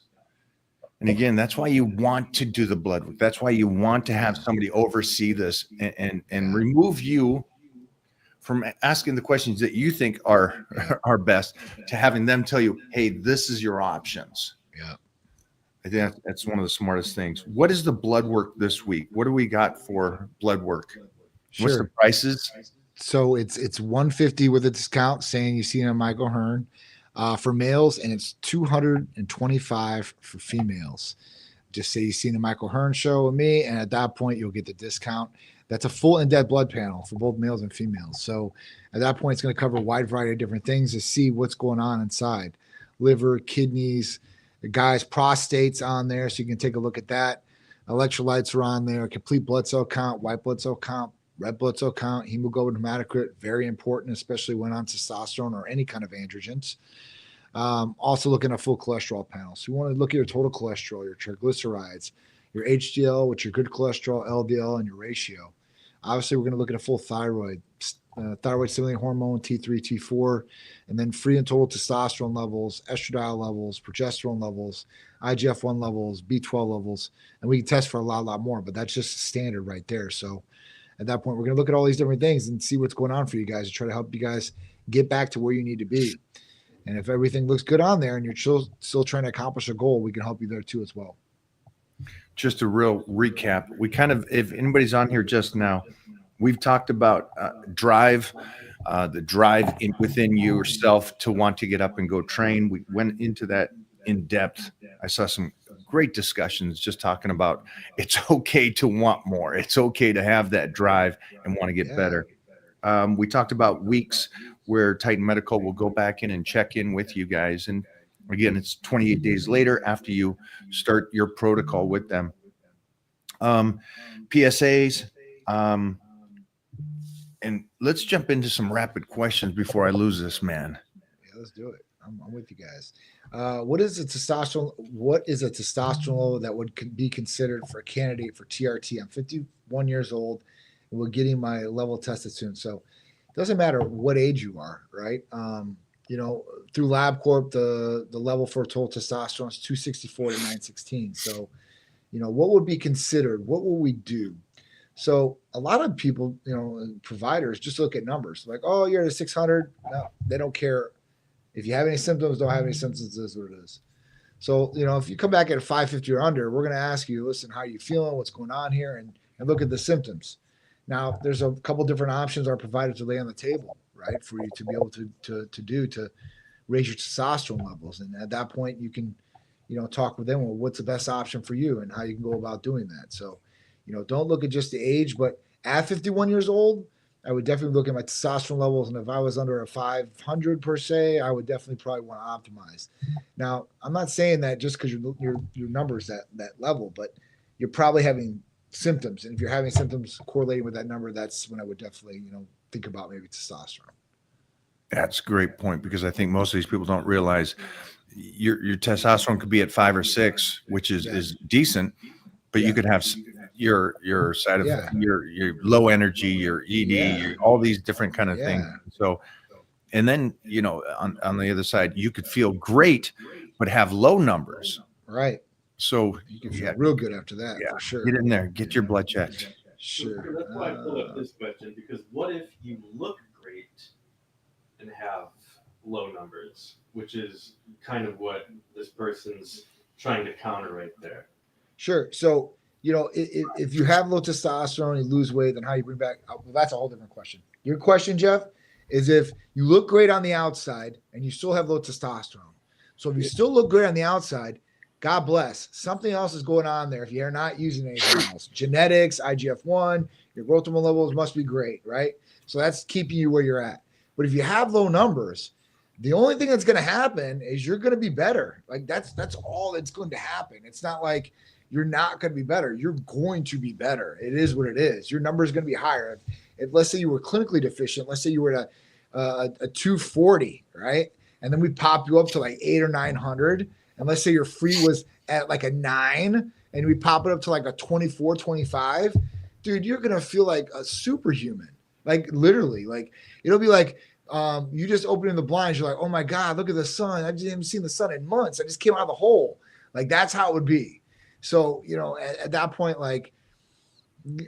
And again, that's why you want to do the blood work. That's why you want to have somebody oversee this and remove you from asking the questions that you think are best, to having them tell you, hey, this is your options. Yeah. I think that's one of the smartest things. What is the blood work this week? What do we got for blood work? Sure. What's the prices? So it's $150 with a discount, saying you see it on Michael Hearn for males, and it's $225 for females. Just say you seen the Michael Hearn show with me, and at that point you'll get the discount. That's a full in-depth blood panel for both males and females. So at that point, it's going to cover a wide variety of different things to see what's going on inside: liver, kidneys, the guy's prostate's on there, so you can take a look at that. Electrolytes are on there, complete blood cell count, white blood cell count, red blood cell count, hemoglobin, hematocrit, very important, especially when on testosterone or any kind of androgens. Also looking at full cholesterol panel. So you want to look at your total cholesterol, your triglycerides, your HDL, which your good cholesterol, LDL, and your ratio. Obviously, we're going to look at a full thyroid stimulating hormone, T3, T4, and then free and total testosterone levels, estradiol levels, progesterone levels, IGF-1 levels, B12 levels, and we can test for a lot more, but that's just standard right there. So at that point, we're going to look at all these different things and see what's going on for you guys, to try to help you guys get back to where you need to be. And if everything looks good on there and you're still trying to accomplish a goal, we can help you there too as well. Just a real recap. We kind of, if anybody's on here just now, we've talked about drive, the drive within yourself to want to get up and go train. We went into that in depth. I saw some great discussions just talking about it's okay to want more. It's okay to have that drive and want to get better. We talked about weeks where Titan Medical will go back in and check in with you guys. And again, it's 28 days later after you start your protocol with them. PSAs, Um, and let's jump into some rapid questions before I lose this man. Yeah, let's do it. I'm with you guys. What is a testosterone? What is a testosterone level that would be considered for a candidate for TRT? I'm 51 years old, and we're getting my level tested soon. So it doesn't matter what age you are, right? Through LabCorp, the level for total testosterone is 264 to 916. So, what would be considered? What will we do? So a lot of people, providers just look at numbers like, oh, you're at a 600. No, they don't care. If you have any symptoms, don't have any symptoms, this is what it is. So, if you come back at a 550 or under, we're going to ask you, listen, how are you feeling? What's going on here? And look at the symptoms. Now, there's a couple different options our providers will lay on the table, right, for you to be able to raise your testosterone levels. And at that point, you can, talk with them, well, what's the best option for you and how you can go about doing that. So, don't look at just the age, but at 51 years old, I would definitely look at my testosterone levels. And if I was under a 500 per se, I would definitely probably want to optimize. Now, I'm not saying that just because your number's that level, but you're probably having symptoms. And if you're having symptoms correlating with that number, that's when I would definitely, think about maybe testosterone. That's a great point, because I think most of these people don't realize your testosterone could be at 5 or 6, which is decent, but you could have your side of your low energy, your ED, all these different kind of things. So, and then, on the other side, you could feel great, but have low numbers. Right. So you can feel real good after that. For sure. Get in there, get your blood checked. Sure. That's why I pulled up this question, because what if you look great and have low numbers, which is kind of what this person's trying to counter right there. Sure. So, if you have low testosterone, you lose weight, then how you bring back, well, that's a whole different question. Your question, Jeff, is if you look great on the outside and you still have low testosterone. So if you still look great on the outside, God bless. Something else is going on there if you're not using anything else. Genetics, IGF-1, your growth hormone levels must be great, right? So that's keeping you where you're at. But if you have low numbers, the only thing that's going to happen is you're going to be better. Like that's all that's going to happen. It's not like you're not going to be better. You're going to be better. It is what it is. Your number is going to be higher. If let's say you were clinically deficient, let's say you were at a 240, right? And then we pop you up to like 800 or 900. And let's say your free was at like a 9 and we pop it up to like a 24, 25, dude, you're going to feel like a superhuman. Like literally, like it'll be like you just opening the blinds. You're like, oh my God, look at the sun. I just haven't seen the sun in months. I just came out of the hole. Like that's how it would be. So, at that point, like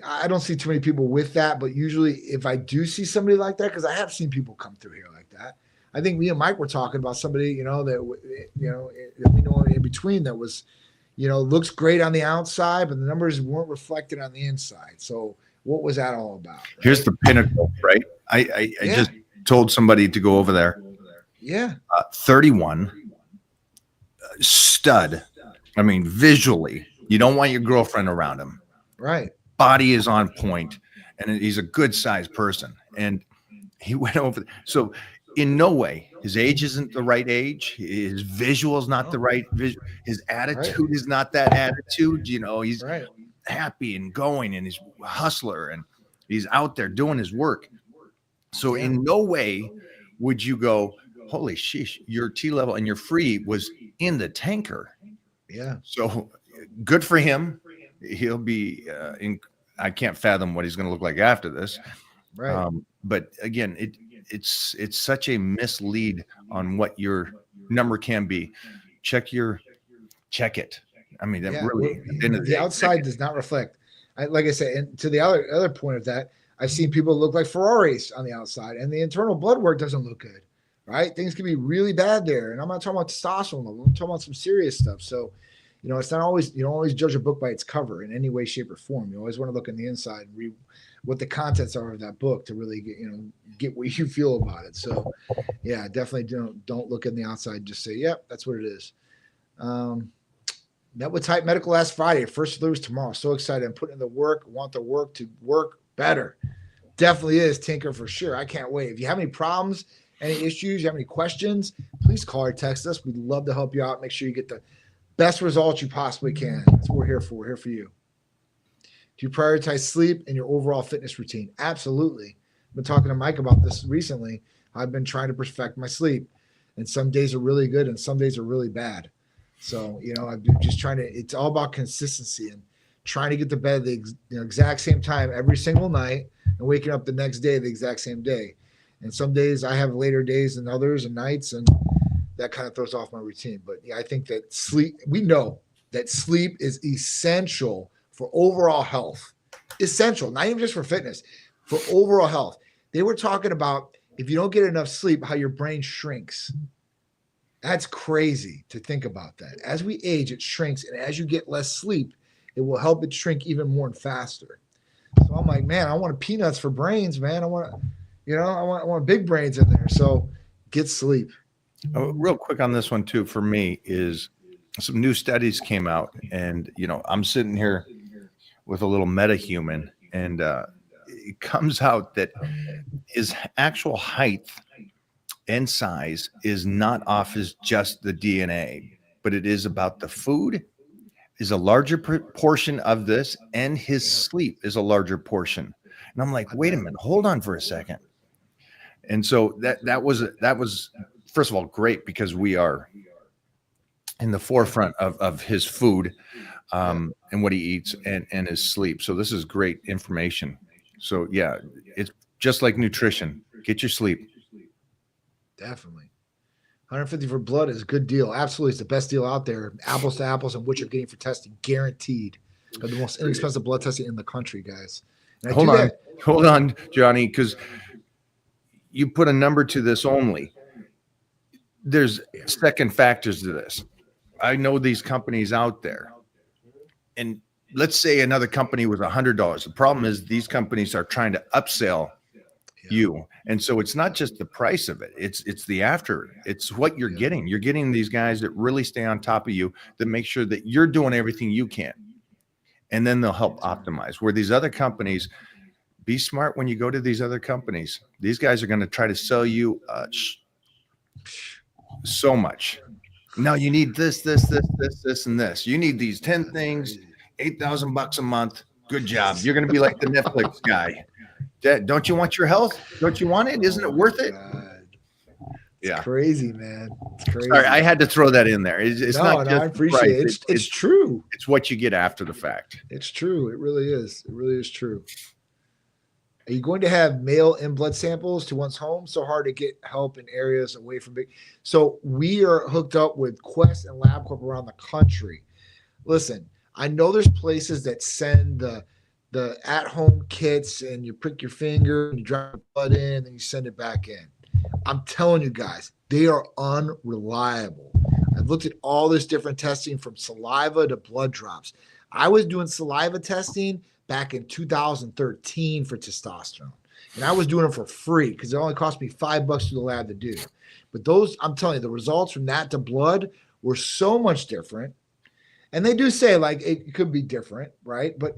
I don't see too many people with that, but usually if I do see somebody like that, because I have seen people come through here like that. I think me and Mike were talking about somebody, that we know in between that was, looks great on the outside, but the numbers weren't reflected on the inside. So what was that all about? Right? Here's the pinnacle, right? I just told somebody to go over there. Yeah. 31, stud. I mean, visually, you don't want your girlfriend around him. Right. Body is on point, and he's a good sized person. And he went over. So in no way, his age isn't the right age. His visual is not the right visual. His attitude is not that attitude. He's happy and going, and he's a hustler, and he's out there doing his work. So in no way would you go, holy sheesh, your T level and your free was in the tanker. Yeah. So good for him. He'll be I can't fathom what he's going to look like after this. Right. But again, it's such a mislead on what your number can be. Check it. I mean, that really the outside does not reflect. Like I said, and to the other point of that, I've seen people look like Ferraris on the outside, and the internal blood work doesn't look good. Right? Things can be really bad there. And I'm not talking about testosterone level. I'm talking about some serious stuff. So, it's not always, you don't always judge a book by its cover in any way, shape, or form. You always want to look on the inside and read what the contents are of that book to really get what you feel about it. So yeah, definitely don't look in the outside. Just say, yep, that's what it is. Met with Type Medical last Friday. First delivery tomorrow. So excited. I'm putting in the work. Want the work to work better. Definitely is, Tinker, for sure. I can't wait. If you have any problems, any issues, you have any questions, please call or text us. We'd love to help you out. Make sure you get the best results you possibly can. That's what we're here for. We're here for you. Do you prioritize sleep and your overall fitness routine? Absolutely. I've been talking to Mike about this recently. I've been trying to perfect my sleep, and some days are really good and some days are really bad. So, I'm just trying to, it's all about consistency and trying to get to bed the exact same time every single night and waking up the next day the exact same day. And some days I have later days than others and nights, and that kind of throws off my routine. But yeah, I think that we know that sleep is essential for overall health. Essential, not even just for fitness, for overall health. They were talking about if you don't get enough sleep, how your brain shrinks. That's crazy to think about that. As we age, it shrinks. And as you get less sleep, it will help it shrink even more and faster. So I'm like, man, I want peanuts for brains, man. I want big brains in there. So get sleep. Real quick on this one too, for me, is some new studies came out, and I'm sitting here with a little metahuman, and it comes out that his actual height and size is not off as just the DNA, but it is about the food is a larger portion of this, and his sleep is a larger portion. And I'm like, wait a minute, hold on for a second. And so that was first of all great, because we are in the forefront of his food and what he eats and his sleep. So this is great information. So yeah, it's just like nutrition. Get your sleep. Definitely. 150 for blood is a good deal. Absolutely. It's the best deal out there. Apples to apples and what you're getting for testing. Guaranteed. The most inexpensive blood testing in the country, guys. Hold on, Johnny, because you put a number to this only. There's second factors to this. I know these companies out there, and let's say another company was $100. The problem is these companies are trying to upsell you, and so it's not just the price of it, it's the after, it's what you're getting. You're getting these guys that really stay on top of you, that make sure that you're doing everything you can, and then they'll help optimize. Where these other companies, be smart when you go to these other companies. These guys are going to try to sell you so much. Now you need this, and this. You need these 10 things, $8,000 a month. Good job. You're going to be like the Netflix guy. Don't you want your health? Don't you want it? Isn't it worth it? It's crazy, man. It's crazy. Sorry, I had to throw that in there. It's not just I appreciate it. It's true. It's what you get after the fact. It's true. It really is. It really is true. Are you going to have mail-in blood samples to one's home? So hard to get help in areas away from big. So we are hooked up with Quest and LabCorp around the country. Listen, I know there's places that send the at-home kits, and you prick your finger and you drop the blood in and then you send it back in. I'm telling you guys, they are unreliable. I've looked at all this different testing from saliva to blood drops. I was doing saliva testing back in 2013 for testosterone, and I was doing it for free because it only cost me $5 to the lab to do. But those, I'm telling you, the results from that to blood were so much different. And they do say like it could be different, right? But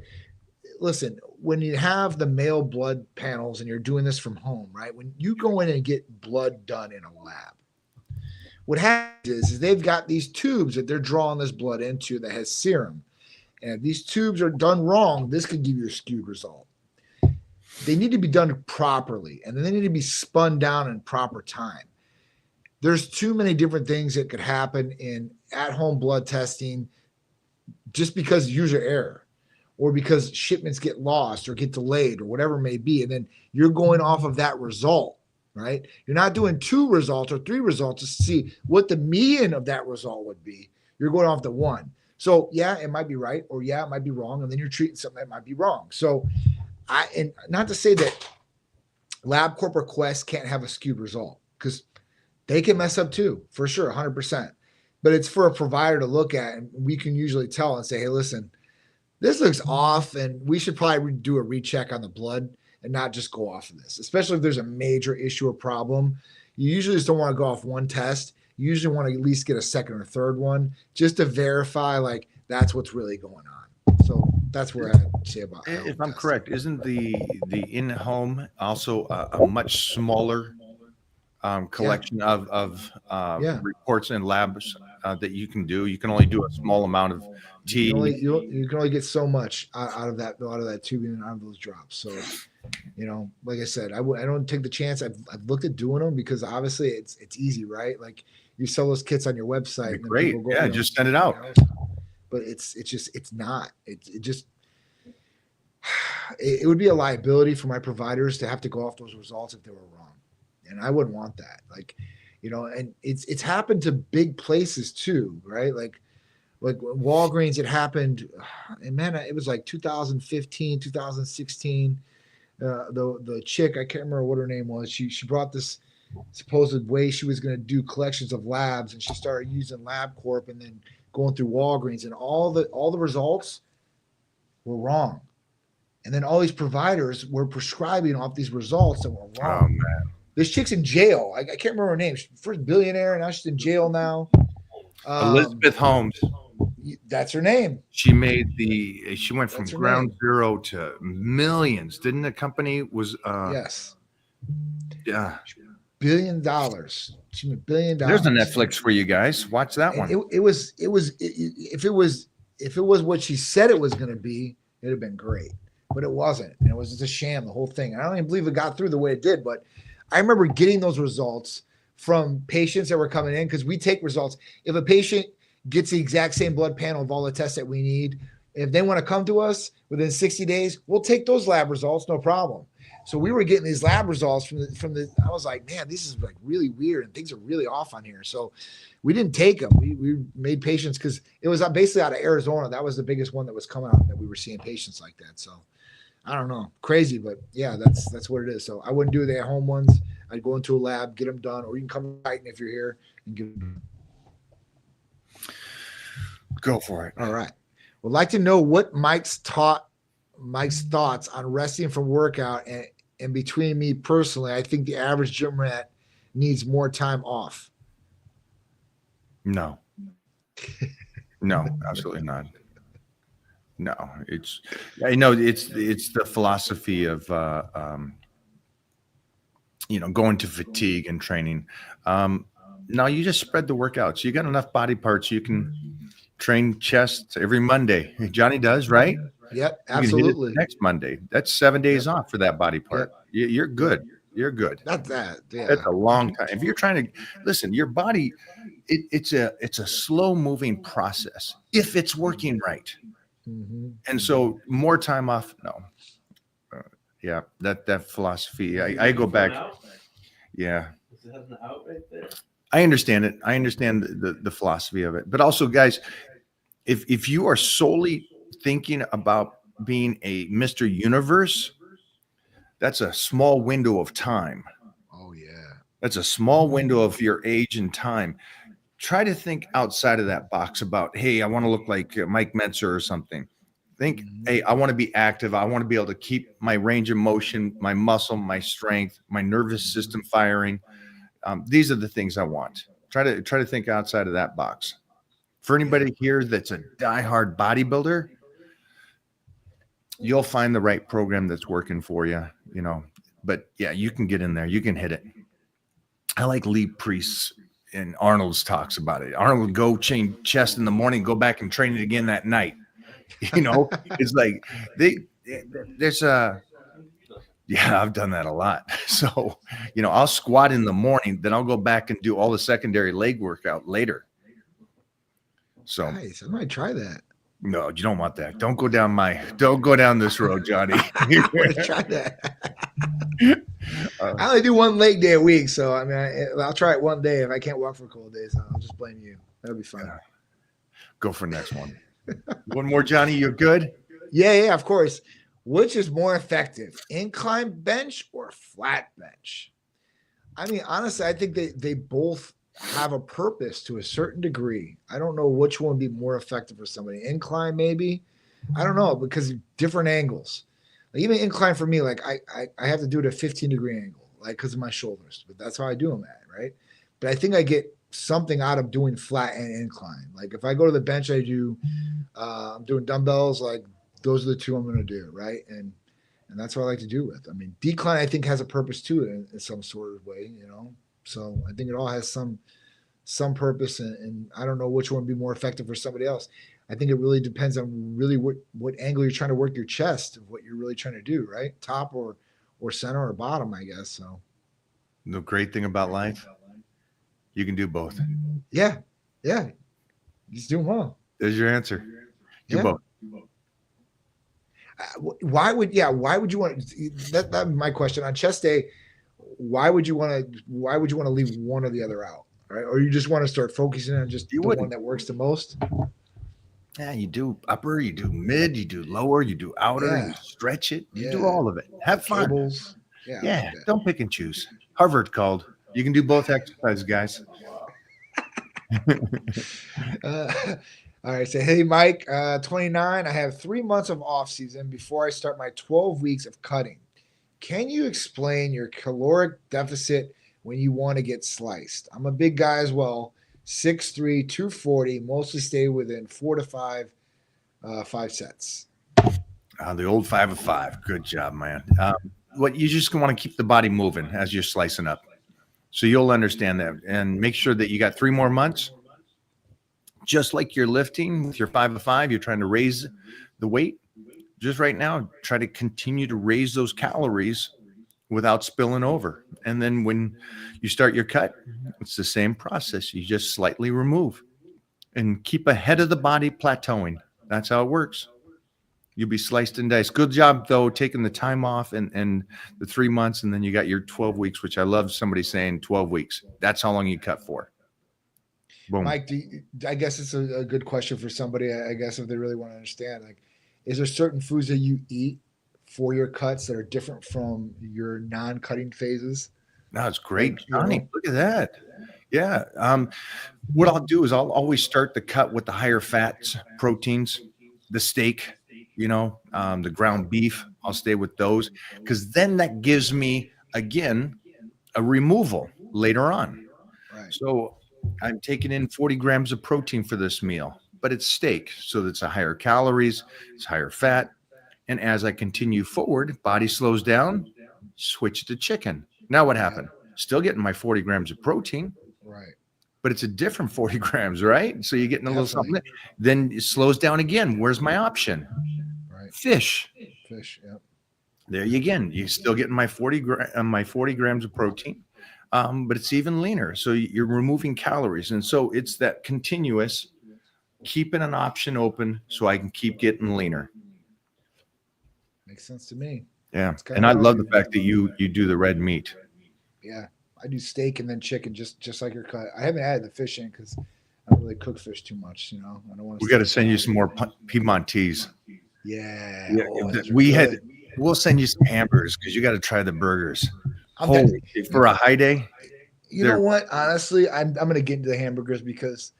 listen, when you have the male blood panels and you're doing this from home, right? When you go in and get blood done in a lab, what happens is they've got these tubes that they're drawing this blood into that has serum. And if these tubes are done wrong, this could give you a skewed result. They need to be done properly, and then they need to be spun down in proper time. There's too many different things that could happen in at-home blood testing just because of user error, or because shipments get lost or get delayed or whatever it may be. And then you're going off of that result, right? You're not doing 2 results or 3 results to see what the median of that result would be. You're going off the 1. So yeah, it might be right, or yeah, it might be wrong. And then you're treating something that might be wrong. So and not to say that LabCorp or Quest can't have a skewed result, because they can mess up too, for sure, 100%. But it's for a provider to look at, and we can usually tell and say, hey, listen, this looks off, and we should probably do a recheck on the blood and not just go off of this, especially if there's a major issue or problem. You usually just don't want to go off one test. You usually want to at least get a second or third one just to verify like that's what's really going on. So that's where I'd say about it. If I'm correct, isn't the in-home also a much smaller collection of reports and labs that you can do. You can only do a small amount of You can only, T. you can only get so much out of that tubing and out of those drops. So, like I said, I don't take the chance. I've looked at doing them because obviously it's easy, right? Like you sell those kits on your website, and then Great. people go, Yeah, just send it out. But it's not. It would be a liability for my providers to have to go off those results if they were wrong, and I wouldn't want that. Like, and it's happened to big places too, right? Like Walgreens, it happened, and man, it was like 2015, 2016. The chick, I can't remember what her name was. She brought this supposed way she was going to do collections of labs, and she started using LabCorp, and then going through Walgreens, and all the results were wrong. And then all these providers were prescribing off these results that were wrong. Oh man. This chick's in jail. I can't remember her name. She's the first billionaire, and now she's in jail now. Elizabeth Holmes. That's her name. She went from That's her ground name. zero to millions. Didn't the company was Yes. yeah. $1 billion. She made $1 billion. There's a Netflix for you guys. Watch that one. If it was what she said it was going to be, it'd have been great, but it wasn't. And it was just a sham, the whole thing. I don't even believe it got through the way it did, but I remember getting those results from patients that were coming in, because we take results. If a patient gets the exact same blood panel of all the tests that we need, if they want to come to us within 60 days, we'll take those lab results, no problem. So we were getting these lab results from the. I was like, man, this is like really weird, and things are really off on here. So we didn't take them. We made patients, because it was basically out of Arizona. That was the biggest one that was coming out, that we were seeing patients like that. So I don't know, crazy, but yeah, that's what it is. So I wouldn't do the at-home ones. I'd go into a lab, get them done, or you can come to Titan if you're here and get them done. Go for it. All right. Would like to know what Mike's thoughts on resting from workout, and between me personally, I think the average gym rat needs more time off. No, absolutely not. No, it's the philosophy of going to fatigue and training. No, you just spread the workouts. You got enough body parts. You can train chest every Monday. Johnny does, right? Yep, You can hit it absolutely. next Monday. That's 7 days off for that body part. You're good. You're good. Not that. Yeah. That's a long time. If you're trying to listen, your body, it's a slow moving process if it's working right. Mm-hmm. And so more time off. No. Yeah, that philosophy. I go back. Yeah. Does it have an out right there? I understand it. I understand the philosophy of it. But also, guys, if you are solely thinking about being a Mr. Universe, that's a small window of time. Oh yeah. That's a small window of your age and time. Try to think outside of that box about, hey, I want to look like Mike Metzer or something. Think, hey, I want to be active. I want to be able to keep my range of motion, my muscle, my strength, my nervous system firing. These are the things I want. Try to think outside of that box. For anybody here that's a diehard bodybuilder, you'll find the right program that's working for you, But yeah, you can get in there. You can hit it. I like Lee Priest and Arnold's talks about it. Arnold would go train chest in the morning, go back and train it again that night. It's like there's a. Yeah, I've done that a lot. So, I'll squat in the morning, then I'll go back and do all the secondary leg workout later. So Nice. I might try that. no, you don't want that. Don't go down this road, Johnny. I want to try that. I only do one leg day a week, so I mean, I'll try it one day. If I can't walk for a couple of days, I'll just blame you. That'll be fun. Go for next one. One more, Johnny. You're good. Yeah, of course. Which is more effective, incline bench or flat bench? I mean, honestly, I think they both have a purpose to a certain degree. I don't know which one would be more effective for somebody. Incline, maybe. I don't know, because different angles. Like even incline for me, like I have to do it at a 15-degree angle, like because of my shoulders. But that's how I do them at, right? But I think I get something out of doing flat and incline. Like if I go to the bench, I'm doing dumbbells, like those are the two I'm going to do, right? And that's what I like to do with. I mean, decline I think has a purpose to it in some sort of way, So I think it all has some some purpose, and I don't know which one would be more effective for somebody else. I think it really depends on really what angle you're trying to work your chest, of what you're really trying to do, right? Top or center or bottom, I guess. So The great thing about life, you can do both. yeah, he's doing well. There's your answer. Do Yeah. both. Why would you want that my question on chest day? Why would you want to leave one or the other out, right? Or you just want to start focusing on just You the wouldn't. one that works the most? Yeah, you do upper, you do mid, you do lower, you do outer, Yeah. you stretch it, you Yeah. do all of it. Have fun. Cables. Yeah. Yeah, okay. don't pick and choose. Harvard called. You can do both exercises, guys. All right. So, hey, Mike, 29. I have 3 months of off season before I start my 12 weeks of cutting. Can you explain your caloric deficit when you want to get sliced? I'm a big guy as well, 6'3", 240, mostly stay within 4 to 5 sets. The old 5 of 5. Good job, man. What you just want to keep the body moving as you're slicing up. So you'll understand that, and make sure that you got 3 more months. Just like you're lifting with your 5 of 5, you're trying to raise the weight. Just right now, try to continue to raise those calories without spilling over. And then when you start your cut, it's the same process. You just slightly remove and keep ahead of the body plateauing. That's how it works. You'll be sliced and diced. Good job, though, taking the time off and the 3 months, and then you got your 12 weeks, which I love somebody saying 12 weeks. That's how long you cut for. Boom. Mike, I guess it's a good question for somebody, I guess, if they really want to understand. Like, is there certain foods that you eat for your cuts that are different from your non-cutting phases? No, it's great, Like, you know- Johnny. Look at that. Yeah. What I'll do is I'll always start the cut with the higher fats, proteins, the steak, the ground beef. I'll stay with those because then that gives me, again, a removal later on. Right. So I'm taking in 40 grams of protein for this meal, but it's steak. So it's a higher calories, it's higher fat. And as I continue forward, body slows down, switch to chicken. Now what happened? Still getting my 40 grams of protein, Right. but it's a different 40 grams, right? So you're getting a little Definitely. something. Then it slows down again. Where's my option? Right. Fish. Yeah. There you again. You're still getting my 40 grams of protein, but it's even leaner. So you're removing calories, and so it's that continuous keeping an option open so I can keep getting leaner. Makes sense to me. Yeah, It's kinda and I what I love the do. fact that you do the red meat. Yeah. I do steak and then chicken, just like your cut. I haven't added the fish in because I don't really cook fish too much. I don't want to. We got to send you some more Piedmontese. Yeah. Yeah, Oh, those are we good. had. We'll send you some hamburgers because you got to try the burgers. I'm Holy, for a high day. You know what? Honestly, I'm gonna get into the hamburgers because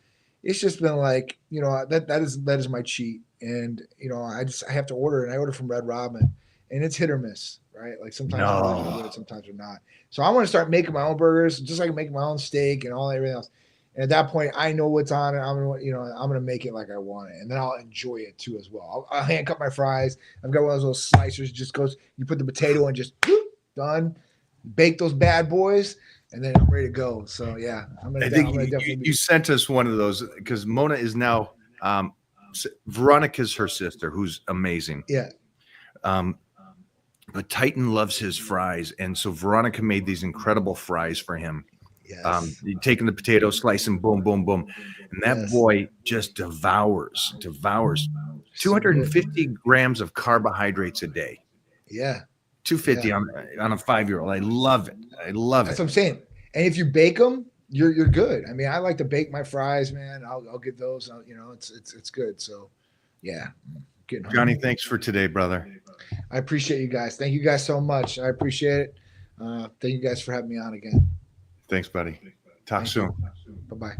it's just been like, that is my cheat, and I have to order, and I order from Red Robin, and it's hit or miss, right? Like sometimes I'm really good, sometimes I'm not. So I want to start making my own burgers, just like I make my own steak and everything else. And at that point, I know what's on it. I'm gonna make it like I want it, and then I'll enjoy it too as well. I'll hand cut my fries. I've got one of those little slicers. Just goes, you put the potato in, just whoop, done. Bake those bad boys, and then I'm ready to go. So yeah, I think you sent us one of those because Mona is now Veronica's her sister, who's amazing. Yeah. But Titan loves his fries, and so Veronica made these incredible fries for him. Yes. Taking the potato, slicing, boom, boom, boom, and that boy just devours 250 grams of carbohydrates a day. Yeah. 250 on a 5-year-old. I love it. That's what I'm saying. And if you bake them, you're good. I mean, I like to bake my fries, man. I'll get those. It's good. So, yeah. Getting hungry. Johnny, thanks for today, brother. I appreciate you guys. Thank you guys so much. I appreciate it. Thank you guys for having me on again. Thanks, buddy. Talk soon. Bye bye.